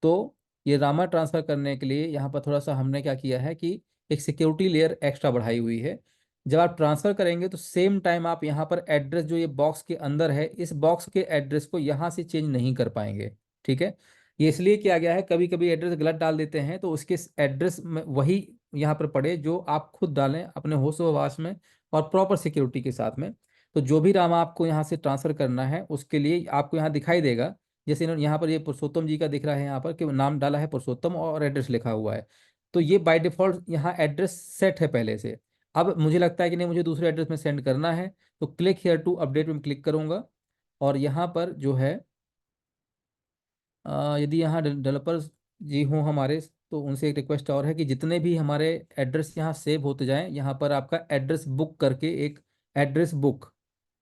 तो ये रामा ट्रांसफर करने के लिए यहाँ पर थोड़ा सा हमने क्या किया है कि एक सिक्योरिटी लेयर एक्स्ट्रा बढ़ाई हुई है। जब आप ट्रांसफर करेंगे तो सेम टाइम आप यहाँ पर एड्रेस जो ये बॉक्स के अंदर है, इस बॉक्स के एड्रेस को यहाँ से चेंज नहीं कर पाएंगे, ठीक है। ये इसलिए किया गया है, कभी कभी एड्रेस गलत डाल देते हैं तो उसके एड्रेस में वही यहाँ पर पड़े जो आप खुद डालें अपने होशो हवास में और प्रॉपर सिक्योरिटी के साथ में। तो जो भी रामा आपको यहाँ से ट्रांसफर करना है उसके लिए आपको यहाँ दिखाई देगा, जैसे इन्होंने यहाँ पर ये पुरुषोत्तम जी का दिख रहा है, यहाँ पर कि नाम डाला है पुरुषोत्तम और एड्रेस लिखा हुआ है। तो ये बाय डिफॉल्ट यहाँ एड्रेस सेट है पहले से। अब मुझे लगता है कि नहीं, मुझे दूसरे एड्रेस में सेंड करना है, तो क्लिक हेयर टू अपडेट में क्लिक करूंगा। और यहाँ पर जो है यदि यहाँ डेवलपर्स जी हों हमारे, तो उनसे एक रिक्वेस्ट और है कि जितने भी हमारे एड्रेस यहाँ सेव होते जाएं, यहाँ पर आपका एड्रेस बुक करके एक एड्रेस बुक,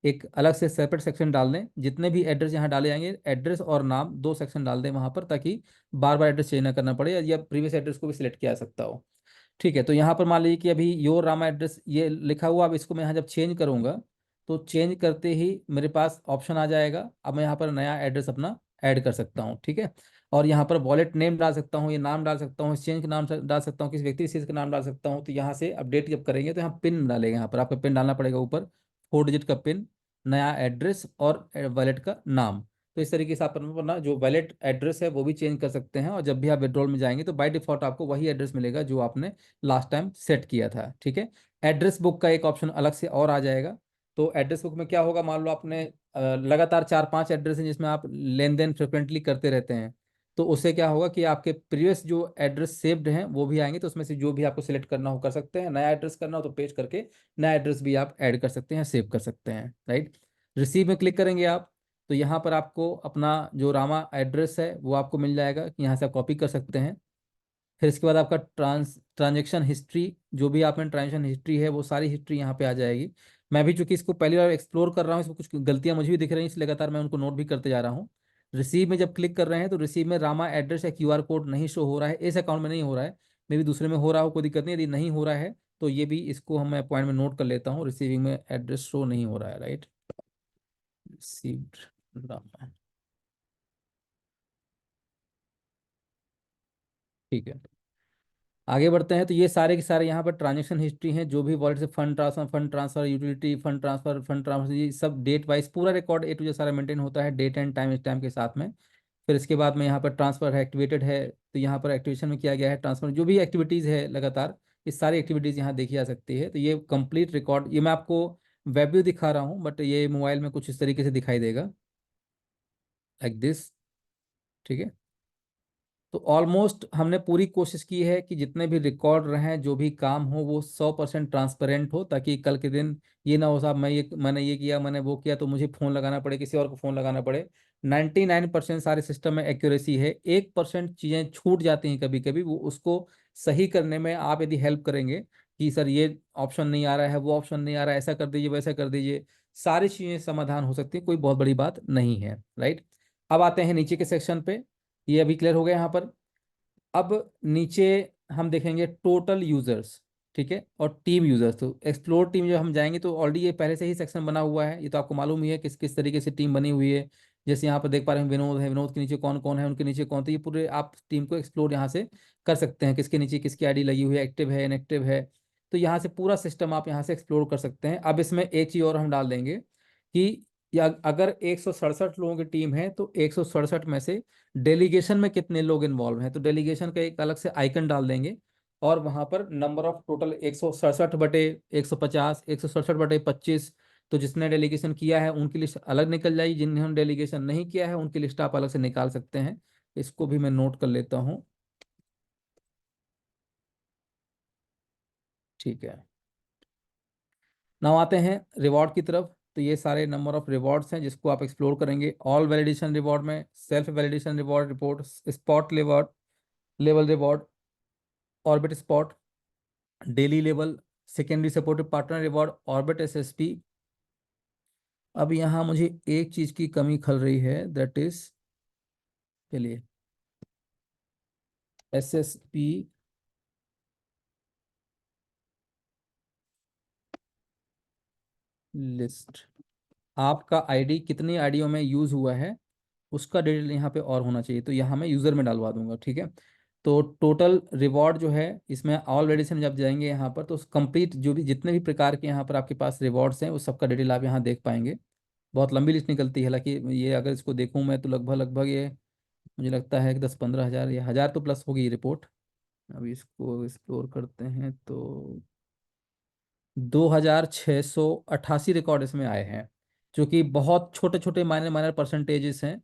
एक अलग से सेपरेट सेक्शन डाल दें। जितने भी एड्रेस यहाँ डाले जाएंगे, एड्रेस और नाम दो सेक्शन डाल दें वहाँ पर, ताकि बार बार एड्रेस चेंज ना करना पड़े, या प्रीवियस एड्रेस को भी सिलेक्ट किया जा सकता हो। ठीक है, तो यहाँ पर मान लीजिए कि अभी योर रामा एड्रेस ये लिखा हुआ, अब इसको मैं यहाँ जब चेंज करूँगा, तो चेंज करते ही मेरे पास ऑप्शन आ जाएगा, अब मैं यहाँ पर नया एड्रेस अपना ऐड कर सकता हूँ, ठीक है। और यहाँ पर वॉलेट नेम डाल सकता हूँ, ये नाम डाल सकता हूँ, एक्सचेंज का नाम डाल सकता हूँ, किसी व्यक्ति विशेष का नाम डाल सकता हूँ। तो यहाँ से अपडेट जब करेंगे तो यहाँ पिन डालेगा, यहाँ पर आपका पिन डालना पड़ेगा ऊपर, 4 डिजिट का पिन, नया एड्रेस और वॉलेट का नाम। तो इस तरीके से आप अपना जो वैलिड एड्रेस है वो भी चेंज कर सकते हैं, और जब भी आप विड्रॉल में जाएंगे तो बाय डिफॉल्ट आपको वही एड्रेस मिलेगा जो आपने लास्ट टाइम सेट किया था, ठीक है। एड्रेस बुक का एक ऑप्शन अलग से और आ जाएगा। तो एड्रेस बुक में क्या होगा, मान लो आपने लगातार 4-5 एड्रेस हैं जिसमें आप लेन देन फ्रिक्वेंटली करते रहते हैं, तो उससे क्या होगा कि आपके प्रीवियस जो एड्रेस सेव्ड हैं वो भी आएंगे, तो उसमें से जो भी आपको सिलेक्ट करना हो कर सकते हैं। नया एड्रेस करना हो तो पेस्ट करके नया एड्रेस भी आप ऐड कर सकते हैं, सेव कर सकते हैं, राइट। रिसीव में क्लिक करेंगे आप, तो यहाँ पर आपको अपना जो रामा एड्रेस है वो आपको मिल जाएगा, कि यहाँ से आप कॉपी कर सकते हैं। फिर इसके बाद आपका ट्रांजेक्शन हिस्ट्री, जो भी आपने ट्रांजेक्शन हिस्ट्री है वो सारी हिस्ट्री यहाँ पे आ जाएगी। मैं भी चूंकि इसको पहली बार एक्सप्लोर कर रहा हूँ, इसमें कुछ गलतियाँ मुझे भी दिख रही हैं, इसलिए लगातार मैं उनको नोट भी करते जा रहा हूँ। रिसीव में जब क्लिक कर रहे हैं तो रिसीव में रामा एड्रेस या QR कोड नहीं शो हो रहा है, इस अकाउंट में नहीं हो रहा है, मे भी दूसरे में हो रहा हो, कोई दिक्कत नहीं। यदि नहीं हो रहा है तो ये भी, इसको हम पॉइंट में नोट कर लेता हूँ, रिसीविंग में एड्रेस शो नहीं हो रहा है, राइट। रिसीव्ड रामा, ठीक है। आगे बढ़ते हैं, तो ये सारे के सारे यहाँ पर ट्रांजेक्शन हिस्ट्री हैं, जो भी वॉलेट से fund transfer utility fund transfer, ये सब डेट वाइज पूरा रिकॉर्ड A to Z सारा मेंटेन होता है, डेट एंड टाइम स्टैम्प के साथ में। फिर इसके बाद में यहाँ पर ट्रांसफर है एक्टिवेटेड है, तो यहाँ पर एक्टिवेशन में किया गया है ट्रांसफर, जो भी एक्टिविटीज़ है लगातार, ये सारी एक्टिविटीज़ यहाँ देखी जा सकती है। तो ये कंप्लीट रिकॉर्ड, ये मैं आपको वेब व्यू दिखा रहा हूँ, बट ये मोबाइल में कुछ इस तरीके से दिखाई देगा, लाइक दिस, ठीक है। तो ऑलमोस्ट हमने पूरी कोशिश की है कि जितने भी रिकॉर्ड रहे, जो भी काम हो, वो 100% ट्रांसपेरेंट हो, ताकि कल के दिन ये ना हो साहब मैंने ये किया, मैंने वो किया, तो मुझे फ़ोन लगाना पड़े, किसी और को फ़ोन लगाना पड़े। 99% सारे सिस्टम में एक्यूरेसी है, 1% चीज़ें छूट जाती हैं कभी कभी, वो उसको सही करने में आप यदि हेल्प करेंगे कि सर ये ऑप्शन नहीं आ रहा है, वो ऑप्शन नहीं आ रहा है, ऐसा कर दीजिए, वैसा कर दीजिए, सारी चीज़ें समाधान हो सकती है, कोई बहुत बड़ी बात नहीं है, राइट। अब आते हैं नीचे के सेक्शन पे। ये अभी क्लियर हो गया यहाँ पर। अब नीचे हम देखेंगे टोटल यूजर्स, ठीक है, और टीम यूजर्स। तो एक्सप्लोर टीम जो हम जाएंगे तो ऑलरेडी ये पहले से ही सेक्शन बना हुआ है, ये तो आपको मालूम ही है किस किस तरीके से टीम बनी हुई है। जैसे यहाँ पर देख पा रहे हैं विनोद है, विनोद के नीचे कौन कौन है, उनके नीचे कौन, तो ये पूरे आप टीम को एक्सप्लोर यहाँ से कर सकते हैं, किसके नीचे किसकी आईडी लगी हुई है, एक्टिव है इनएक्टिव है। तो यहाँ से पूरा सिस्टम आप यहाँ से एक्सप्लोर कर सकते हैं। अब इसमें एक चीज़ और हम डाल देंगे कि या अगर 167 लोगों की टीम है तो 167 में से डेलीगेशन में कितने लोग इन्वॉल्व हैं, तो डेलीगेशन का एक अलग से आइकन डाल देंगे, और वहां पर नंबर ऑफ टोटल 167 बटे 150, 167 बटे 25। तो जिसने डेलीगेशन किया है उनकी लिस्ट अलग निकल जाएगी, जिन्होंने डेलीगेशन नहीं किया है उनकी लिस्ट आप अलग से निकाल सकते हैं। इसको भी मैं नोट कर लेता हूँ। ठीक है। नाउ आते हैं रिवॉर्ड की तरफ। तो ये सारे नंबर ऑफ रिवॉर्ड्स हैं जिसको आप एक्सप्लोर करेंगे। ऑल वैलिडेशन रिवॉर्ड में self validation reward, report, spot reward, level reward, orbit spot, daily level, secondary supportive partner reward, orbit SSP. अब यहाँ मुझे एक चीज की कमी खल रही है, दैट इज, चलिए, एसएसपी लिस्ट। आपका आईडी कितनी आईडियों में यूज हुआ है उसका डिटेल यहाँ पे और होना चाहिए, तो यहाँ मैं यूजर में डालवा दूंगा, ठीक है। तो टोटल रिवॉर्ड जो है इसमें ऑलरेडी से जब जाएंगे यहाँ पर तो कंप्लीट जो भी जितने भी प्रकार के यहाँ पर आपके पास रिवॉर्ड्स हैं उस सबका डिटेल आप यहाँ देख पाएंगे। बहुत लंबी लिस्ट निकलती है, हालांकि ये अगर इसको देखूं मैं तो लगभग लगभग ये मुझे लगता है कि 10-15 हज़ार या हज़ार तो प्लस होगी ये रिपोर्ट। अभी इसको एक्सप्लोर करते हैं तो 2688 रिकॉर्ड इसमें आए हैं, जो कि बहुत छोटे छोटे माइनर माइनर परसेंटेजेस हैं।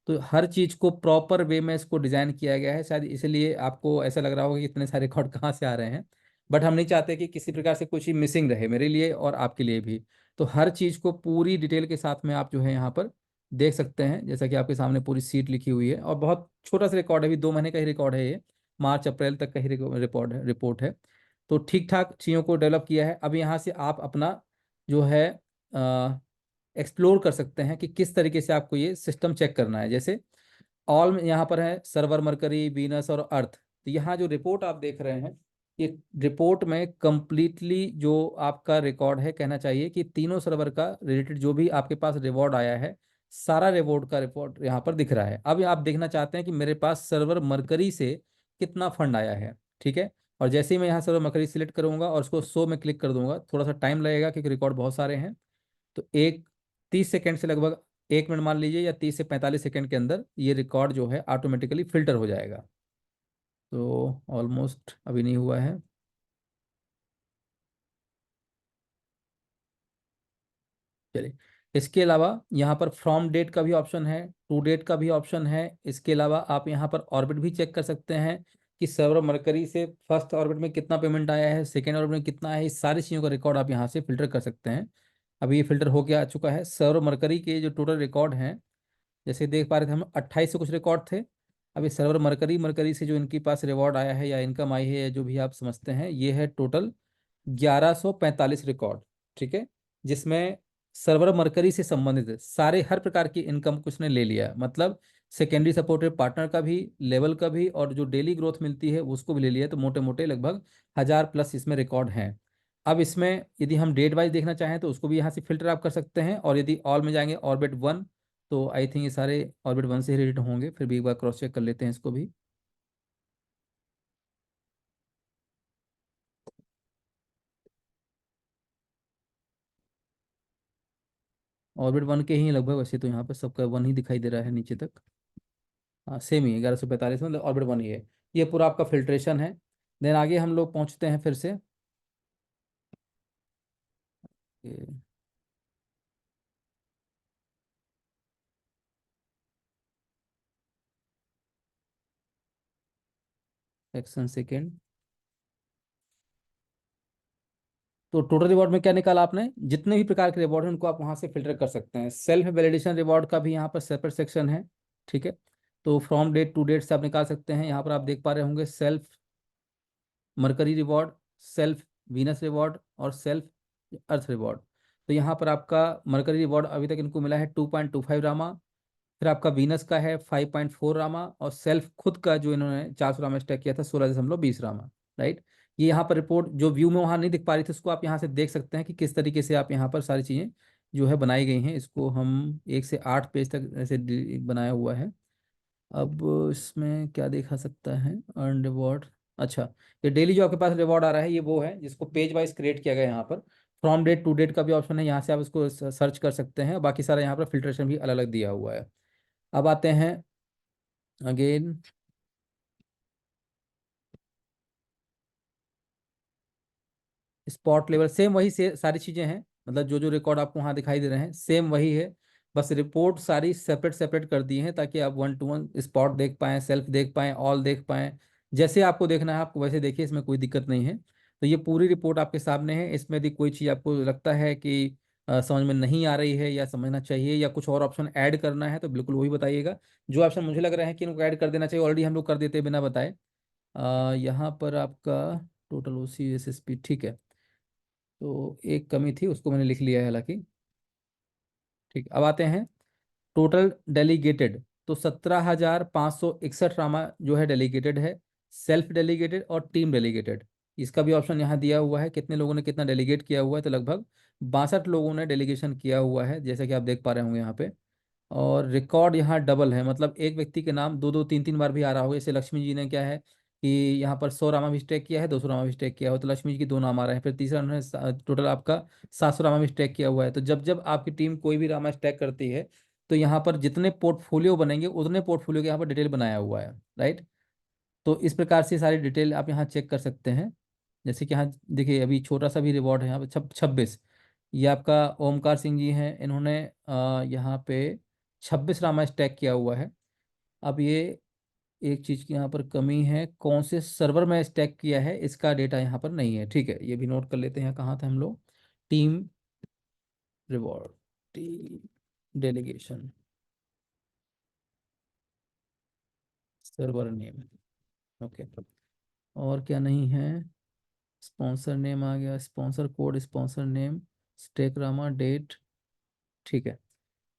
तो हर चीज़ को प्रॉपर वे में इसको डिज़ाइन किया गया है, शायद इसलिए आपको ऐसा लग रहा होगा कि इतने सारे रिकॉर्ड कहाँ से आ रहे हैं। बट हम नहीं चाहते कि किसी प्रकार से कुछ ही मिसिंग रहे, मेरे लिए और आपके लिए भी। तो हर चीज़ को पूरी डिटेल के साथ में आप जो है यहाँ पर देख सकते हैं, जैसा कि आपके सामने पूरी सीट लिखी हुई है, और बहुत छोटा सा रिकॉर्ड है, अभी 2 महीने का ही रिकॉर्ड है ये, मार्च अप्रैल तक का ही रिपोर्ट है। तो ठीक ठाक चीज़ों को डेवलप किया है। अब यहाँ से आप अपना जो है एक्सप्लोर कर सकते हैं कि किस तरीके से आपको ये सिस्टम चेक करना है। जैसे ऑल में यहाँ पर है सर्वर, मरकरी, वीनस और अर्थ। तो यहाँ जो रिपोर्ट आप देख रहे हैं, ये रिपोर्ट में कंप्लीटली जो आपका रिकॉर्ड है, कहना चाहिए कि तीनों सर्वर का रिलेटेड जो भी आपके पास रिवॉर्ड आया है, सारा रिवॉर्ड का रिपोर्ट यहाँ पर दिख रहा है। अब आप देखना चाहते हैं कि मेरे पास सर्वर मरकरी से कितना फंड आया है, ठीक है। और जैसे ही मैं यहाँ सर्वर मरकरी सिलेक्ट करूंगा और उसको शो में क्लिक कर दूंगा, थोड़ा सा टाइम लगेगा क्योंकि रिकॉर्ड बहुत सारे हैं। तो 30 सेकेंड से लगभग 1 मिनट मान लीजिए, या 30 से 45 सेकेंड के अंदर ये रिकॉर्ड जो है ऑटोमेटिकली फिल्टर हो जाएगा। तो ऑलमोस्ट अभी नहीं हुआ है। चलिए, इसके अलावा यहाँ पर फ्रॉम डेट का भी ऑप्शन है, टू डेट का भी ऑप्शन है। इसके अलावा आप यहाँ पर ऑर्बिट भी चेक कर सकते हैं कि सर्वर मरकरी से फर्स्ट ऑर्बिट में कितना पेमेंट आया है, सेकेंड ऑर्बिट में कितना है, इस सारी चीज़ों का रिकॉर्ड आप यहाँ से फिल्टर कर सकते हैं। अभी ये फिल्टर होके आ चुका है। सर्वर मरकरी के जो टोटल रिकॉर्ड हैं, जैसे देख पा रहे थे हम, 28 से कुछ रिकॉर्ड थे। अभी सर्वर मरकरी मरकरी से जो इनके पास रिवॉर्ड आया है या इनकम आई है या जो भी आप समझते हैं, ये है टोटल 1145 रिकॉर्ड, ठीक है। जिसमें सर्वर मरकरी से संबंधित सारे हर प्रकार की इनकम कुछ ने ले लिया, मतलब सेकेंडरी सपोर्टेड पार्टनर का भी, लेवल का भी, और जो डेली ग्रोथ मिलती है उसको भी ले लिया। तो मोटे मोटे लगभग 1000 प्लस इसमें रिकॉर्ड हैं। अब इसमें यदि हम डेट वाइज देखना चाहें तो उसको भी यहाँ से फिल्टर आप कर सकते हैं, और यदि ऑल में जाएंगे ऑर्बिट वन, तो आई थिंक ये सारे ऑर्बिट वन से ही रिलेटेड होंगे, फिर भी एक बार क्रॉस चेक कर लेते हैं इसको भी। ऑर्बिट वन के ही लगभग, वैसे तो यहाँ पर सबका वन ही दिखाई दे रहा है नीचे तक। हाँ सेम ही 1145, मतलब ऑर्बिट वन ही है। ये पूरा आपका फिल्ट्रेशन है। देन आगे हम लोग पहुँचते हैं फिर से। ये- सेक्शन सेकेंड। तो टोटल रिवॉर्ड में क्या निकाला आपने, जितने भी प्रकार के रिवॉर्ड हैं उनको आप वहां से फिल्टर कर सकते हैं। सेल्फ वैलिडेशन रिवॉर्ड का भी यहाँ पर सेपरेट सेक्शन है, ठीक है। तो फ्रॉम डेट टू डेट से आप निकाल सकते हैं। यहाँ पर आप देख पा रहे होंगे self mercury reward, self Venus reward और सेल्फ अर्थ रिवॉर्ड। तो यहाँ पर आपका मरकरी रिवॉर्ड अभी तक इनको मिला है 2.25 रामा, फिर आपका वीनस का है 5.4 रामा, और सेल्फ खुद का जो इन्होंने 400 रामा स्टैक किया था 16.20 रामा, राइट। ये यहाँ पर रिपोर्ट जो व्यू में वहाँ नहीं दिख पा रही थी, उसको आप यहाँ से देख सकते हैं कि किस तरीके से आप यहाँ पर सारी चीज़ें जो है बनाई गई हैं। इसको हम 1 से 8 पेज तक ऐसे बनाया हुआ है। अब इसमें क्या देखा सकता है, अर्न रिवॉर्ड। अच्छा, ये डेली जो आपके पास रिवॉर्ड आ रहा है ये वो है जिसको पेज वाइज क्रिएट किया गया है। यहाँ पर फ्रॉम डेट टू डेट का भी ऑप्शन है, यहाँ से आप इसको सर्च कर सकते हैं। बाकी सारा यहाँ पर फिल्ट्रेशन भी अलग अलग दिया हुआ है। अब आते हैं अगेन, स्पॉट लेवल सेम वही से सारी चीज़ें हैं, मतलब जो जो रिकॉर्ड आपको वहाँ दिखाई दे रहे हैं सेम वही है। बस रिपोर्ट सारी सेपरेट सेपरेट कर दी है ताकि आप वन टू वन स्पॉट देख पाएँ, सेल्फ देख पाएँ, ऑल देख पाएँ। जैसे आपको देखना है आपको वैसे देखिए, इसमें कोई दिक्कत नहीं है। तो ये पूरी रिपोर्ट आपके सामने है। इसमें यदि कोई चीज़ आपको लगता है कि समझ में नहीं आ रही है या समझना चाहिए या कुछ और ऑप्शन ऐड करना है तो बिल्कुल वही बताइएगा। जो ऑप्शन मुझे लग रहा है कि इनको ऐड कर देना चाहिए ऑलरेडी हम लोग कर देते हैं बिना बताए। यहाँ पर आपका टोटल ओ सी एस एस पी, ठीक है। तो एक कमी थी उसको मैंने लिख लिया है हालांकि। ठीक, अब आते हैं टोटल डेलीगेटेड। तो 17,561 रामा जो है डेलीगेटेड है, सेल्फ डेलीगेटेड और टीम डेलीगेटेड। इसका भी ऑप्शन यहाँ दिया हुआ है कितने लोगों ने कितना डेलीगेट किया हुआ है। तो लगभग 62 लोगों ने डेलीगेशन किया हुआ है जैसे कि आप देख पा रहे होंगे यहाँ पे। और रिकॉर्ड यहाँ डबल है, मतलब एक व्यक्ति के नाम दो दो तीन तीन बार भी आ रहा होगा। जैसे लक्ष्मी जी ने क्या है कि यहाँ पर 100 रामा मिस्टेक किया है, 200 रामा मिस्टेक किया हो तो लक्ष्मी जी की दो नाम आ रहे हैं। फिर तीसरा उन्होंने टोटल आपका 700 रामा मिस्टेक किया हुआ है। तो जब जब आपकी टीम कोई भी रामा स्टैक करती है तो यहाँ पर जितने पोर्टफोलियो बनेंगे उतने पोर्टफोलियो के यहाँ पर डिटेल बनाया हुआ है, राइट। तो इस प्रकार से सारी डिटेल आप यहाँ चेक कर सकते हैं। जैसे कि यहाँ देखिए अभी छोटा सा भी रिवॉर्ड है यहाँ पे 26। ये आपका ओमकार सिंह जी हैं, इन्होंने यहाँ पे 26 रामा स्टैक किया हुआ है। अब ये एक चीज़ की यहाँ पर कमी है, कौन से सर्वर में स्टैक किया है इसका डेटा यहाँ पर नहीं है, ठीक है। ये भी नोट कर लेते हैं, कहाँ थे हम लोग, team reward, team delegation, server name, okay. और क्या नहीं है, स्पॉन्सर नेम आ गया, sponsor code, sponsor name, stake रामा, डेट, ठीक है।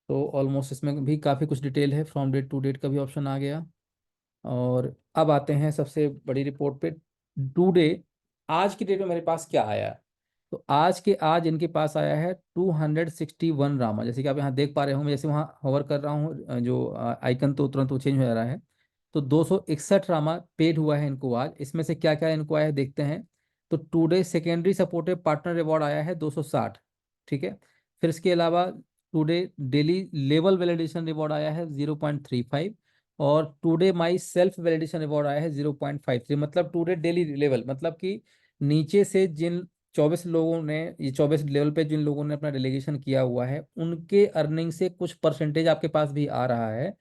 तो ऑलमोस्ट इसमें भी काफ़ी कुछ डिटेल है, फ्रॉम डेट टू डेट का भी ऑप्शन आ गया। और अब आते हैं सबसे बड़ी रिपोर्ट पे, टुडे, आज की डेट में मेरे पास क्या आया है। तो आज के आज इनके पास आया है 261 रामा, जैसे कि आप यहाँ देख पा रहे होंगे। जैसे वहाँ होवर कर रहा हूँ जो आइकन तो तुरंत वो चेंज हो जा रहा है। तो 261 रामा पेड हुआ है इनको आज। इसमें से क्या क्या इनको आया है देखते हैं। तो today secondary supportive partner reward आया है 260, ठीक है। फिर इसके अलावा today daily level validation reward आया है 0.35, और today my self validation reward आया है 0.53। मतलब टुडे डेली लेवल, मतलब कि नीचे से जिन 24 लोगों ने, ये 24 लेवल पे जिन लोगों ने अपना डेलीगेशन किया हुआ है उनके अर्निंग से कुछ परसेंटेज आपके पास भी आ रहा है।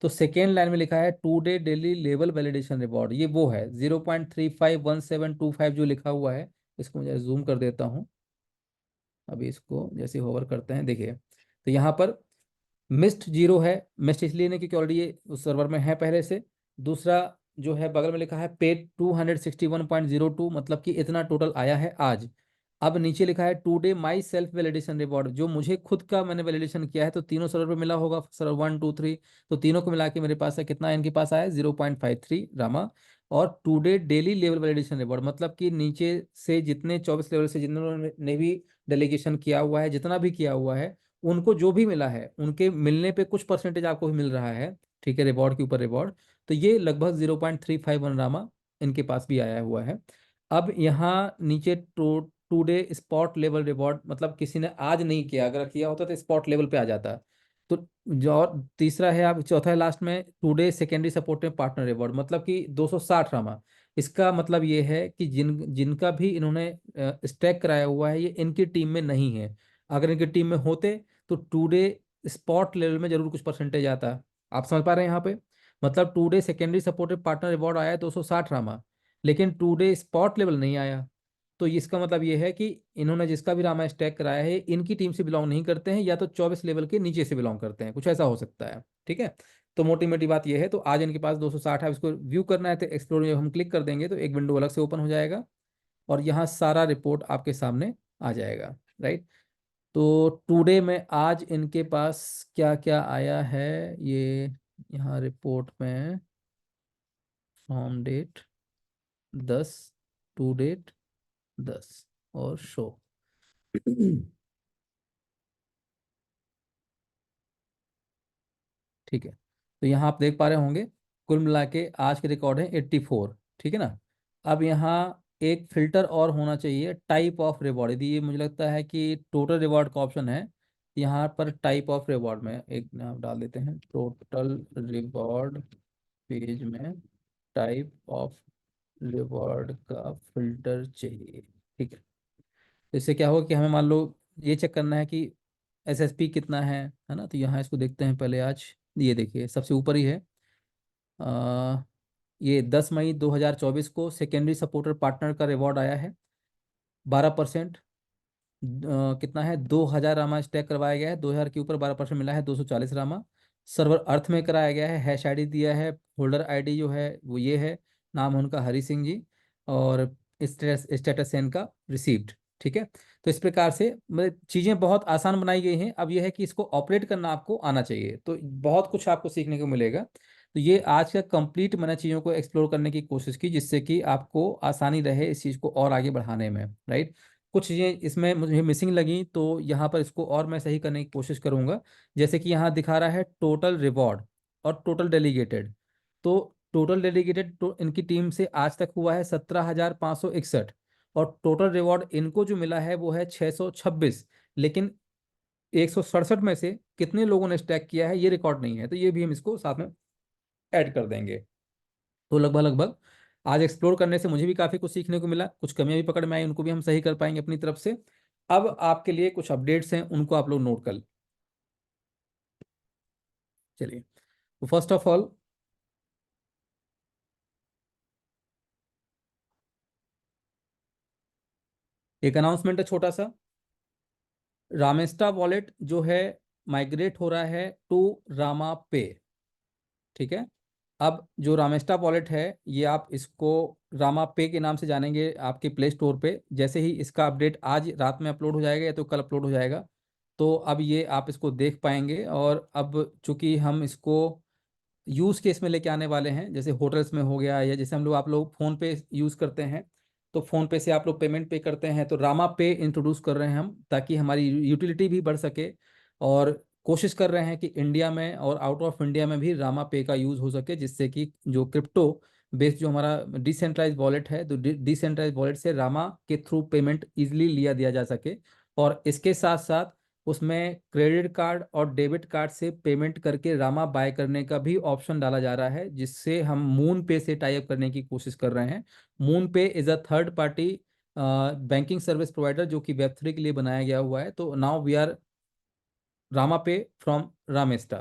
तो सेकेंड लाइन में लिखा है today daily level validation reward, ये वो है 0.351725 जो लिखा हुआ है। इसको मुझे जूम कर देता हूँ। अभी इसको जैसे होवर करते हैं देखिए, तो यहाँ पर मिस्ट जीरो है। मिस्ट इसलिए नहीं क्योंकि ऑलरेडी ये उस सर्वर में है पहले से। दूसरा जो है बगल में लिखा है पेड 261.02, मतलब कि इतना टोटल आया है आज। अब नीचे लिखा है today my self validation reward, जो मुझे खुद का मैंने वैलिडेशन किया है। तो तीनों सर्वर पे मिला होगा, सर्वर 1 2 3, तो तीनों को मिला के मेरे पास है कितना, इनके पास आया 0.53 रामा। और today daily level validation reward, मतलब कि नीचे से जितने 24 लेवल से जिन्होंने ने भी डेलीगेशन किया हुआ है, जितना भी किया हुआ है, उनको जो भी मिला है उनके मिलने पे कुछ परसेंटेज आपको भी मिल रहा है, ठीक है, रिवॉर्ड के ऊपर रिवॉर्ड। तो ये लगभग 0.351 रामा इनके पास भी आया हुआ है। अब यहाँ नीचे टूडे स्पॉट लेवल रिवॉर्ड, मतलब किसी ने आज नहीं किया, अगर किया होता तो स्पॉट लेवल पे आ जाता। तो जो और तीसरा है, आप चौथा है लास्ट में, today secondary supportive partner reward, मतलब कि 260 रामा। इसका मतलब ये है कि जिनका भी इन्होंने स्टैक कराया हुआ है ये इनकी टीम में नहीं है। अगर इनकी टीम में होते तो टुडे स्पॉट लेवल में जरूर कुछ परसेंटेज आता। आप समझ पा रहे हैं यहाँ पे, मतलब today secondary supportive partner reward आया है 260 रामा। लेकिन टुडे स्पॉट लेवल नहीं आया। तो इसका मतलब ये है कि इन्होंने जिसका भी रामा स्टैक कराया है इनकी टीम से बिलोंग नहीं करते हैं, या तो 24 लेवल के नीचे से बिलोंग करते हैं, कुछ ऐसा हो सकता है। ठीक है, तो मोटी मोटी बात ये है। तो आज इनके पास 260 है, इसको व्यू करना है तो एक्सप्लोर में हम क्लिक कर देंगे तो एक विंडो अलग से ओपन हो जाएगा और यहाँ सारा रिपोर्ट आपके सामने आ जाएगा। राइट, तो टुडे में आज इनके पास क्या क्या आया है, ये यहाँ रिपोर्ट में फ्रॉम डेट 10, टू डेट 10 और शो। ठीक है, तो यहाँ आप देख पा रहे होंगे कुल मिला के आज के रिकॉर्ड है 84। ठीक है ना। अब यहाँ एक फिल्टर और होना चाहिए, टाइप ऑफ रिवॉर्ड। यदि ये मुझे लगता है कि टोटल रिवॉर्ड का ऑप्शन है, यहाँ पर टाइप ऑफ रिवॉर्ड में एक नाम डाल देते हैं, टोटल रिवॉर्ड पेज में टाइप ऑफ रिवॉर्ड का फिल्टर चाहिए। ठीक है, तो इससे क्या होगा कि हमें मान लो ये चेक करना है कि एसएसपी कितना है ना। तो यहाँ इसको देखते हैं पहले आज। ये देखिए सबसे ऊपर ही है, आ, ये 10 मई 2024 को सेकेंडरी सपोर्टर पार्टनर का रिवॉर्ड आया है 12%। कितना है, 2000 रामा स्टैक करवाया गया है, 2000 के ऊपर 12% मिला है, 240 रामा। सर्वर अर्थ में कराया गया है, हैश आईडी दिया है, होल्डर आईडी जो है वो ये है, नाम है उनका हरी सिंह जी, और स्टेटस है इनका रिसीव्ड। ठीक है, तो इस प्रकार से मतलब चीज़ें बहुत आसान बनाई गई हैं। अब यह है कि इसको ऑपरेट करना आपको आना चाहिए, तो बहुत कुछ आपको सीखने को मिलेगा। तो ये आज का कंप्लीट मैंने चीज़ों को एक्सप्लोर करने की कोशिश की, जिससे कि आपको आसानी रहे इस चीज़ को और आगे बढ़ाने में। राइट, कुछ चीज़ें इसमें मुझे मिसिंग लगी तो यहाँ पर इसको और मैं सही करने की कोशिश करूँगा। जैसे कि यहाँ दिखा रहा है टोटल रिवॉर्ड और टोटल डेलीगेटेड। तो टोटल डेलीगेटेड तो इनकी टीम से आज तक हुआ है 17,561, और टोटल रिवॉर्ड इनको जो मिला है वो है 626। लेकिन 167 में से कितने लोगों ने स्टैक किया है ये रिकॉर्ड नहीं है, तो ये भी हम इसको साथ में ऐड कर देंगे। तो लगभग लगभग आज एक्सप्लोर करने से मुझे भी काफ़ी कुछ सीखने को मिला, कुछ कमियां भी पकड़ में आई, उनको भी हम सही कर पाएंगे अपनी तरफ से। अब आपके लिए कुछ अपडेट्स हैं, उनको आप लोग नोट कर। चलिए, तो फर्स्ट ऑफ ऑल एक अनाउंसमेंट है छोटा सा। रामेस्टा वॉलेट जो है माइग्रेट हो रहा है टू रामा पे। ठीक है, अब जो रामेस्टा वॉलेट है ये आप इसको रामा पे के नाम से जानेंगे आपके प्ले स्टोर पे। जैसे ही इसका अपडेट आज रात में अपलोड हो जाएगा या तो कल अपलोड हो जाएगा, तो अब ये आप इसको देख पाएंगे। और अब चूंकि हम इसको यूज़ केस में लेके आने वाले हैं, जैसे होटल्स में हो गया, या जैसे हम लोग आप लोग फ़ोन पे यूज़ करते हैं, तो फ़ोन पे से आप लोग पेमेंट पे करते हैं, तो रामा पे इंट्रोड्यूस कर रहे हैं हम, ताकि हमारी यूटिलिटी भी बढ़ सके। और कोशिश कर रहे हैं कि इंडिया में और आउट ऑफ इंडिया में भी रामा पे का यूज़ हो सके, जिससे कि जो क्रिप्टो बेस्ड जो हमारा डिसेंट्रलाइज वॉलेट है, तो डिसेंट्रलाइज वॉलेट से रामा के थ्रू पेमेंट इजीली लिया दिया जा सके। और इसके साथ साथ उसमें क्रेडिट कार्ड और डेबिट कार्ड से पेमेंट करके रामा बाय करने का भी ऑप्शन डाला जा रहा है, जिससे हम मून पे से टाई अप करने की कोशिश कर रहे हैं। मून पे is a third party banking service provider जो कि वेब3 के लिए बनाया गया हुआ है। तो नाउ वी आर रामा पे फ्रॉम रामेस्टा।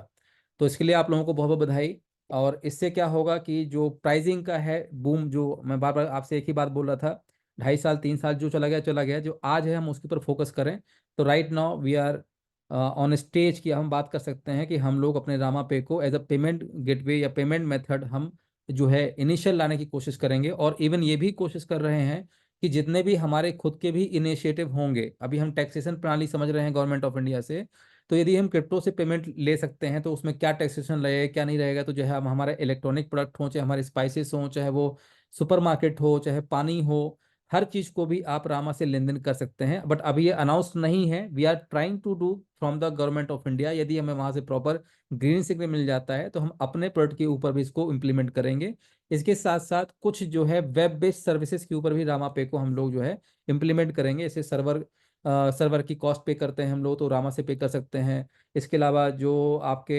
तो इसके लिए आप लोगों को बहुत बहुत बधाई। और इससे क्या होगा कि जो प्राइसिंग का है बूम, जो मैं बार बार आपसे एक ही बात बोल रहा था, 2.5 साल 3 साल जो चला गया चला गया, जो आज है हम उसके ऊपर फोकस करें। तो right now we are on stage की हम बात कर सकते हैं कि हम लोग अपने रामा पे को एज अ पेमेंट गेटवे या पेमेंट मेथड हम जो है इनिशियल लाने की कोशिश करेंगे। और इवन ये भी कोशिश कर रहे हैं कि जितने भी हमारे खुद के भी इनिशिएटिव होंगे, अभी हम टैक्सेशन प्रणाली समझ रहे हैं गवर्नमेंट ऑफ इंडिया से, तो यदि हम क्रिप्टो से पेमेंट ले सकते हैं तो उसमें क्या टैक्सेशन लगेगा क्या नहीं रहेगा। तो जो है हम हमारे इलेक्ट्रॉनिक प्रोडक्ट हो, चाहे हमारे स्पाइसेस हो, चाहे वो सुपरमार्केट हो, चाहे पानी हो, हर चीज को भी आप रामा से लेन देन कर सकते हैं। बट अभी ये अनाउंस नहीं है, we are trying to do from the government of India. यदि हमें वहां से प्रॉपर ग्रीन सिग्नल मिल जाता है तो हम अपने प्रोडक्ट के ऊपर भी इसको इम्प्लीमेंट करेंगे। इसके साथ साथ कुछ जो है वेब बेस्ड सर्विसेज के ऊपर भी रामा पे को हम लोग जो है इम्प्लीमेंट करेंगे। जैसे सर्वर की कॉस्ट पे करते हैं हम लोग, तो रामा से पे कर सकते हैं। इसके अलावा जो आपके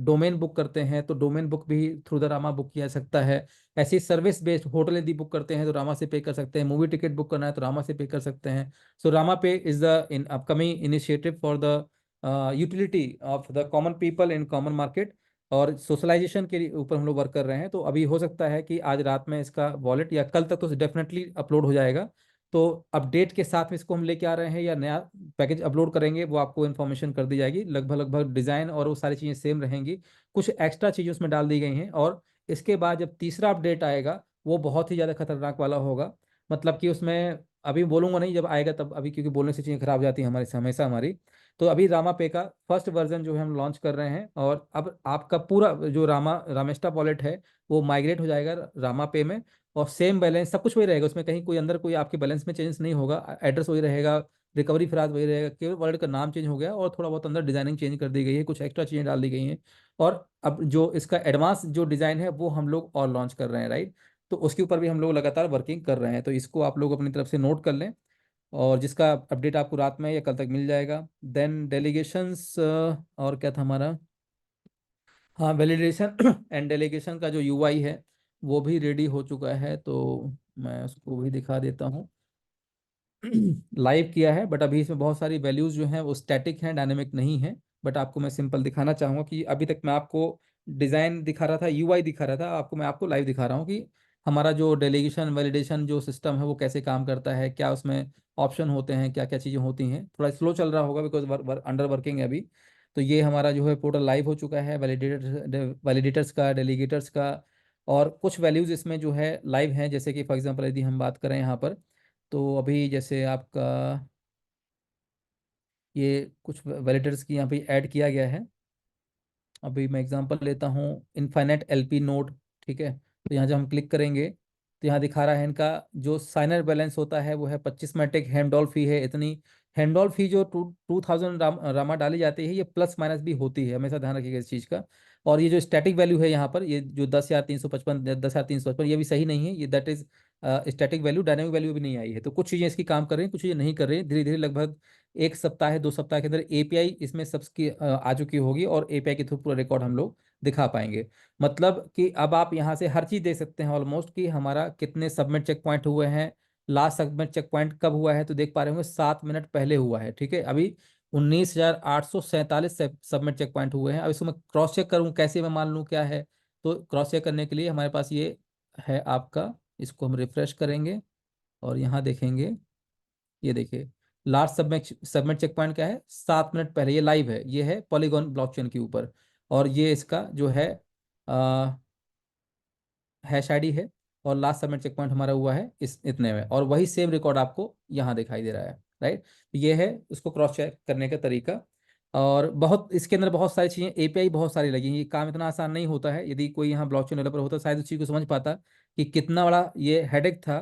डोमेन बुक करते हैं, तो डोमेन बुक भी थ्रू द रामा बुक किया जा सकता है। ऐसी सर्विस बेस्ड होटल यदि बुक करते हैं तो रामा से पे कर सकते हैं। मूवी टिकट बुक करना है तो रामा से पे कर सकते हैं। सो रामा पे is the in upcoming initiative for the utility of the common people in common market. और सोशलाइजेशन के ऊपर हम लोग वर्क कर रहे हैं। तो अभी हो सकता है कि आज रात में इसका वॉलेट या कल तक तो डेफिनेटली अपलोड हो जाएगा। तो अपडेट के साथ में इसको हम लेके आ रहे हैं या नया पैकेज अपलोड करेंगे, वो आपको इन्फॉर्मेशन कर दी जाएगी। लगभग लगभग डिज़ाइन और वो सारी चीज़ें सेम रहेंगी, कुछ एक्स्ट्रा चीज़ें उसमें डाल दी गई हैं। और इसके बाद जब तीसरा अपडेट आएगा वो बहुत ही ज़्यादा खतरनाक वाला होगा। मतलब कि उसमें अभी बोलूंगा नहीं, जब आएगा तब, अभी क्योंकि बोलने से चीज़ें खराब हो जाती हैं हमारे से हमेशा हमारी। तो अभी रामा पे का फर्स्ट वर्जन जो है हम लॉन्च कर रहे हैं, और अब आपका पूरा जो रामेस्टा वॉलेट है वो माइग्रेट हो जाएगा रामा पे में। और सेम बैलेंस सब कुछ वही रहेगा उसमें, कहीं कोई अंदर कोई आपके बैलेंस में चेंज नहीं होगा, एड्रेस वही रहेगा, रिकवरी फ्राज वही रहेगा, केवल वॉलेट का नाम चेंज हो गया और थोड़ा बहुत अंदर डिजाइनिंग चेंज कर दी गई है, कुछ एक्स्ट्रा चीज़ें डाल दी गई हैं। और अब जो इसका एडवांस जो डिज़ाइन है वो हम लोग और लॉन्च कर रहे हैं, राइट। तो उसके ऊपर भी हम लोग लगातार वर्किंग कर रहे हैं, तो इसको आप लोग अपनी तरफ से नोट कर लें। और जिसका अपडेट आपको रात में या कल तक मिल जाएगा। देन डेलीगेशंस, और क्या था हमारा, हाँ वैलिडेशन एंड डेलीगेशन का जो यूआई है वो भी रेडी हो चुका है। तो मैं उसको भी दिखा देता हूँ। लाइव किया है, बट अभी इसमें बहुत सारी वैल्यूज जो हैं वो स्टैटिक हैं, डायनेमिक नहीं है। बट आपको मैं सिंपल दिखाना चाहूँगा कि अभी तक मैं आपको डिज़ाइन दिखा रहा था, यूआई दिखा रहा था, आपको मैं आपको लाइव दिखा रहा हूँ कि हमारा जो डेलीगेशन वैलिडेशन जो सिस्टम है वो कैसे काम करता है, क्या उसमें ऑप्शन होते हैं, क्या क्या चीज़ें होती हैं। थोड़ा स्लो चल रहा होगा बिकॉज अंडर वर्किंग है अभी। तो ये हमारा जो है पोर्टल लाइव हो चुका है, वैलिडेटर्स का, डेलीगेटर्स का। और कुछ वैल्यूज़ इसमें जो है लाइव हैं, जैसे कि फॉर एग्जांपल यदि हम बात करें यहाँ पर, तो अभी जैसे आपका ये कुछ वैलिडेटर्स की यहाँ पे ऐड किया गया है। अभी मैं एग्जांपल लेता हूँ, इनफाइनाइट एलपी नोड, ठीक है। तो यहाँ जब हम क्लिक करेंगे तो यहाँ दिखा रहा है इनका जो साइनर बैलेंस होता है वो है 25 मैटिक, हैंडऑल फी है इतनी। हैंडऑल फी जो 2000 रामा डाली जाती है, ये प्लस माइनस भी होती है, हमेशा ध्यान रखिएगा इस चीज़ का। और ये जो स्टैटिक वैल्यू है यहाँ पर, ये जो 10,355, 10,355, ये भी सही नहीं है, ये that is static value, dynamic value भी नहीं आई है। तो कुछ चीज़ें इसकी काम कर रही हैं, कुछ चीज़ें नहीं कर रही हैं। धीरे धीरे लगभग एक सप्ताह 2 सप्ताह के अंदर एपीआई इसमें सबकी आ चुकी होगी, और एपीआई के थ्रू पूरा रिकॉर्ड हम लोग दिखा पाएंगे। मतलब कि अब आप यहाँ से हर चीज़ देख सकते हैं ऑलमोस्ट, कि हमारा कितने सबमिट चेक पॉइंट हुए हैं, लास्ट सबमिट चेक पॉइंट कब हुआ है, तो देख पा रहे होंगे 7 मिनट पहले हुआ है, ठीक है। अभी 19,847 सबमिट चेक पॉइंट हुए हैं। अब इसको मैं क्रॉस चेक करूँ कैसे, मैं मान लूँ क्या है। तो क्रॉस चेक करने के लिए हमारे पास ये है आपका, इसको हम रिफ्रेश करेंगे और यहाँ देखेंगे, ये देखिए last submit submit check point क्या है, 7 मिनट पहले, ये लाइव है, ये है पॉलीगॉन ब्लॉकचेन के ऊपर। और ये इसका जो है हैश आईडी है। और लास्ट सबमिट चेक पॉइंट हमारा हुआ है इस इतने में, और वही सेम रिकॉर्ड आपको यहाँ दिखाई दे रहा है, राइट। तो ये है उसको क्रॉस चेक करने का तरीका। और बहुत इसके अंदर बहुत सारी चीज़ें, एपीआई बहुत सारी लगी हैं, ये काम इतना आसान नहीं होता है। यदि कोई यहाँ ब्लॉकचेन डेवलपर होता शायद उस चीज़ को समझ पाता कि कितना बड़ा ये हेडेक था,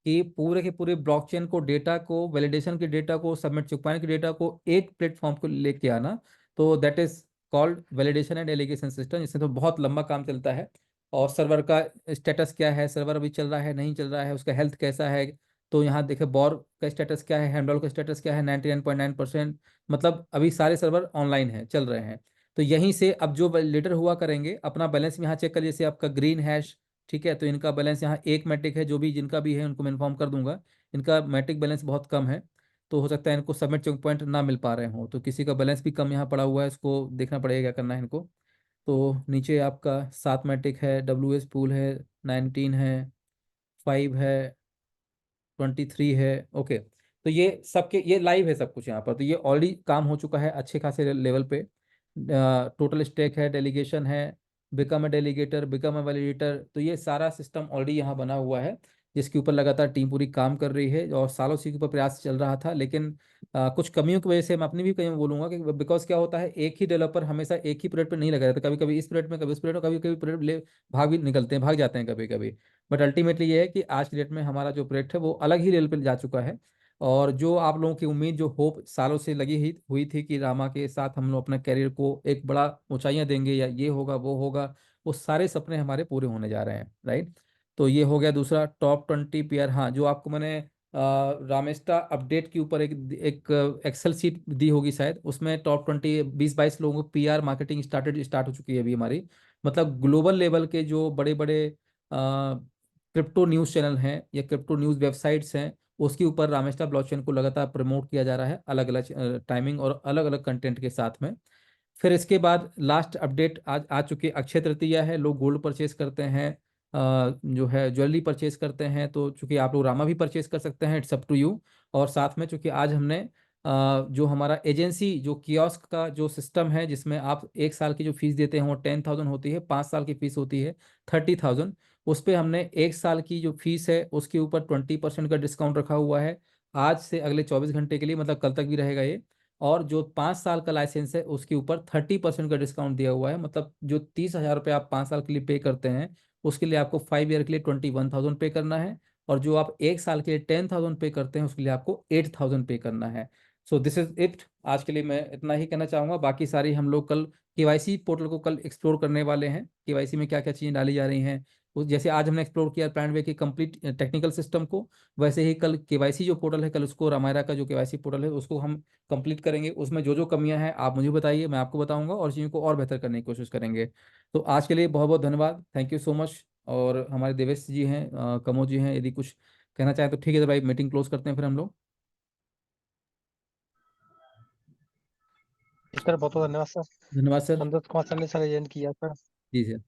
कि पूरे के पूरे ब्लॉकचेन को, डेटा को, वैलिडेशन के डेटा को, सबमिट चेक पॉइंट के डेटा को एक प्लेटफॉर्म को लेके आना। तो that is called validation and delegation system. इससे तो बहुत लंबा काम चलता है। और सर्वर का स्टेटस क्या है, सर्वर अभी चल रहा है नहीं चल रहा है, उसका हेल्थ कैसा है। तो यहाँ देखे बॉर का स्टेटस क्या है, हैंडल का स्टेटस क्या है, 99.9%। मतलब अभी सारे सर्वर ऑनलाइन हैं, चल रहे हैं। तो यहीं से अब जो वैलिडेटर हुआ करेंगे अपना बैलेंस यहाँ चेक कर, जैसे आपका ग्रीन हैश, ठीक है। तो इनका बैलेंस यहाँ एक मैट्रिक है, जो भी जिनका भी है उनको मैं इन्फॉर्म कर दूंगा। इनका मैट्रिक बैलेंस बहुत कम है, तो हो सकता है इनको सबमिट चेक पॉइंट ना मिल पा रहे हों। तो किसी का बैलेंस भी कम यहाँ पड़ा हुआ है, इसको देखना पड़ेगा क्या करना है इनको। तो नीचे आपका 7 मैट्रिक है, डब्ल्यू एस पूल है, 19 है, 5 है, 23 है, ओके। तो ये सबके ये लाइव है सब कुछ यहाँ पर। तो ये ऑलरेडी काम हो चुका है अच्छे खासे लेवल पे। टोटल स्टेक है, डेलीगेशन है, become a delegator, become a validator, तो ये सारा सिस्टम ऑलरेडी यहाँ बना हुआ है, जिसके ऊपर लगातार टीम पूरी काम कर रही है। और सालों से के ऊपर प्रयास चल रहा था, लेकिन कुछ कमियों की वजह से, मैं अपनी भी कमियों बोलूंगा कि बिकॉज क्या होता है, एक ही डेवलपर हमेशा एक ही प्रोजेक्ट पर नहीं लगा रहता, कभी कभी इस प्रोजेक्ट में, कभी उस प्रोजेक्ट में, कभी कभी प्रोजेक्ट ले भाग भी निकलते हैं, भाग जाते हैं कभी कभी। बट अल्टीमेटली ये है कि आज की डेट में हमारा जो प्रोजेक्ट है वो अलग ही लेवल पर जा चुका है। और जो आप लोगों की उम्मीद, जो होप सालों से लगी ही हुई थी कि रामा के साथ हम लोग अपना कैरियर को एक बड़ा ऊंचाइयां देंगे, या ये होगा वो होगा, वो सारे सपने हमारे पूरे होने जा रहे हैं, राइट। तो ये हो गया दूसरा टॉप 20 पीआर। हाँ, जो आपको मैंने रामेस्टा अपडेट के ऊपर एक एक एक्सेल सीट दी होगी शायद, उसमें टॉप 20 20-22 लोगों को पीआर मार्केटिंग स्टार्ट हो चुकी है अभी हमारी। मतलब ग्लोबल लेवल के जो बड़े बड़े क्रिप्टो न्यूज़ चैनल हैं या क्रिप्टो न्यूज़ वेबसाइट्स हैं, उसके ऊपर रामेस्टा ब्लॉकचेन को लगातार प्रमोट किया जा रहा है, अलग अलग टाइमिंग और अलग अलग कंटेंट के साथ में। फिर इसके बाद लास्ट अपडेट आज आ चुकी अक्षय तृतीया है, लोग गोल्ड परचेज करते हैं, जो है ज्वेलरी परचेज करते हैं, तो चूंकि आप लोग रामा भी परचेज कर सकते हैं, इट्स अप टू यू। और साथ में चूंकि आज हमने जो हमारा एजेंसी जो कियोस्क का जो सिस्टम है, जिसमें आप 1 साल की जो फीस देते हैं वो 10,000 होती है, 5 साल की फीस होती है 30,000। उस पे हमने 1 साल की जो फीस है उसके ऊपर 20% का डिस्काउंट रखा हुआ है आज से अगले 24 घंटे के लिए, मतलब कल तक भी रहेगा ये। और जो 5 साल का लाइसेंस है उसके ऊपर 30% का डिस्काउंट दिया हुआ है, मतलब जो 30,000 रुपये आप 5 साल के लिए पे करते हैं उसके लिए आपको 5 ईयर के लिए 21,000 पे करना है। और जो आप 1 साल के लिए 10,000 पे करते हैं उसके लिए आपको 8,000 पे करना है। So this is it. आज के लिए मैं इतना ही कहना चाहूँगा, बाकी सारी हम लोग कल केवाईसी पोर्टल को कल एक्सप्लोर करने वाले हैं, केवाईसी में क्या क्या चीज़ें डाली जा रही हैं। जैसे आज हमने एक्सप्लोर किया प्लान वे की कंप्लीट टेक्निकल सिस्टम को, वैसे ही कल केवाईसी जो पोर्टल है, कल उसको रामायरा का जो केवाईसी पोर्टल है उसको हम कंप्लीट करेंगे। उसमें जो जो कमियां हैं आप मुझे बताइए, मैं आपको बताऊंगा और चीज़ों को और बेहतर करने की कोशिश करेंगे। तो आज के लिए बहुत बहुत धन्यवाद, थैंक यू सो मच। और हमारे देवेश जी हैं, कमोद जी हैं, यदि कुछ कहना चाहें तो ठीक है, तो भाई मीटिंग क्लोज करते हैं फिर हम लोग। सर बहुत बहुत धन्यवाद सर। धन्यवाद सर। संतोष कुमार सर ने सर एजेंट किया सर। जी सर।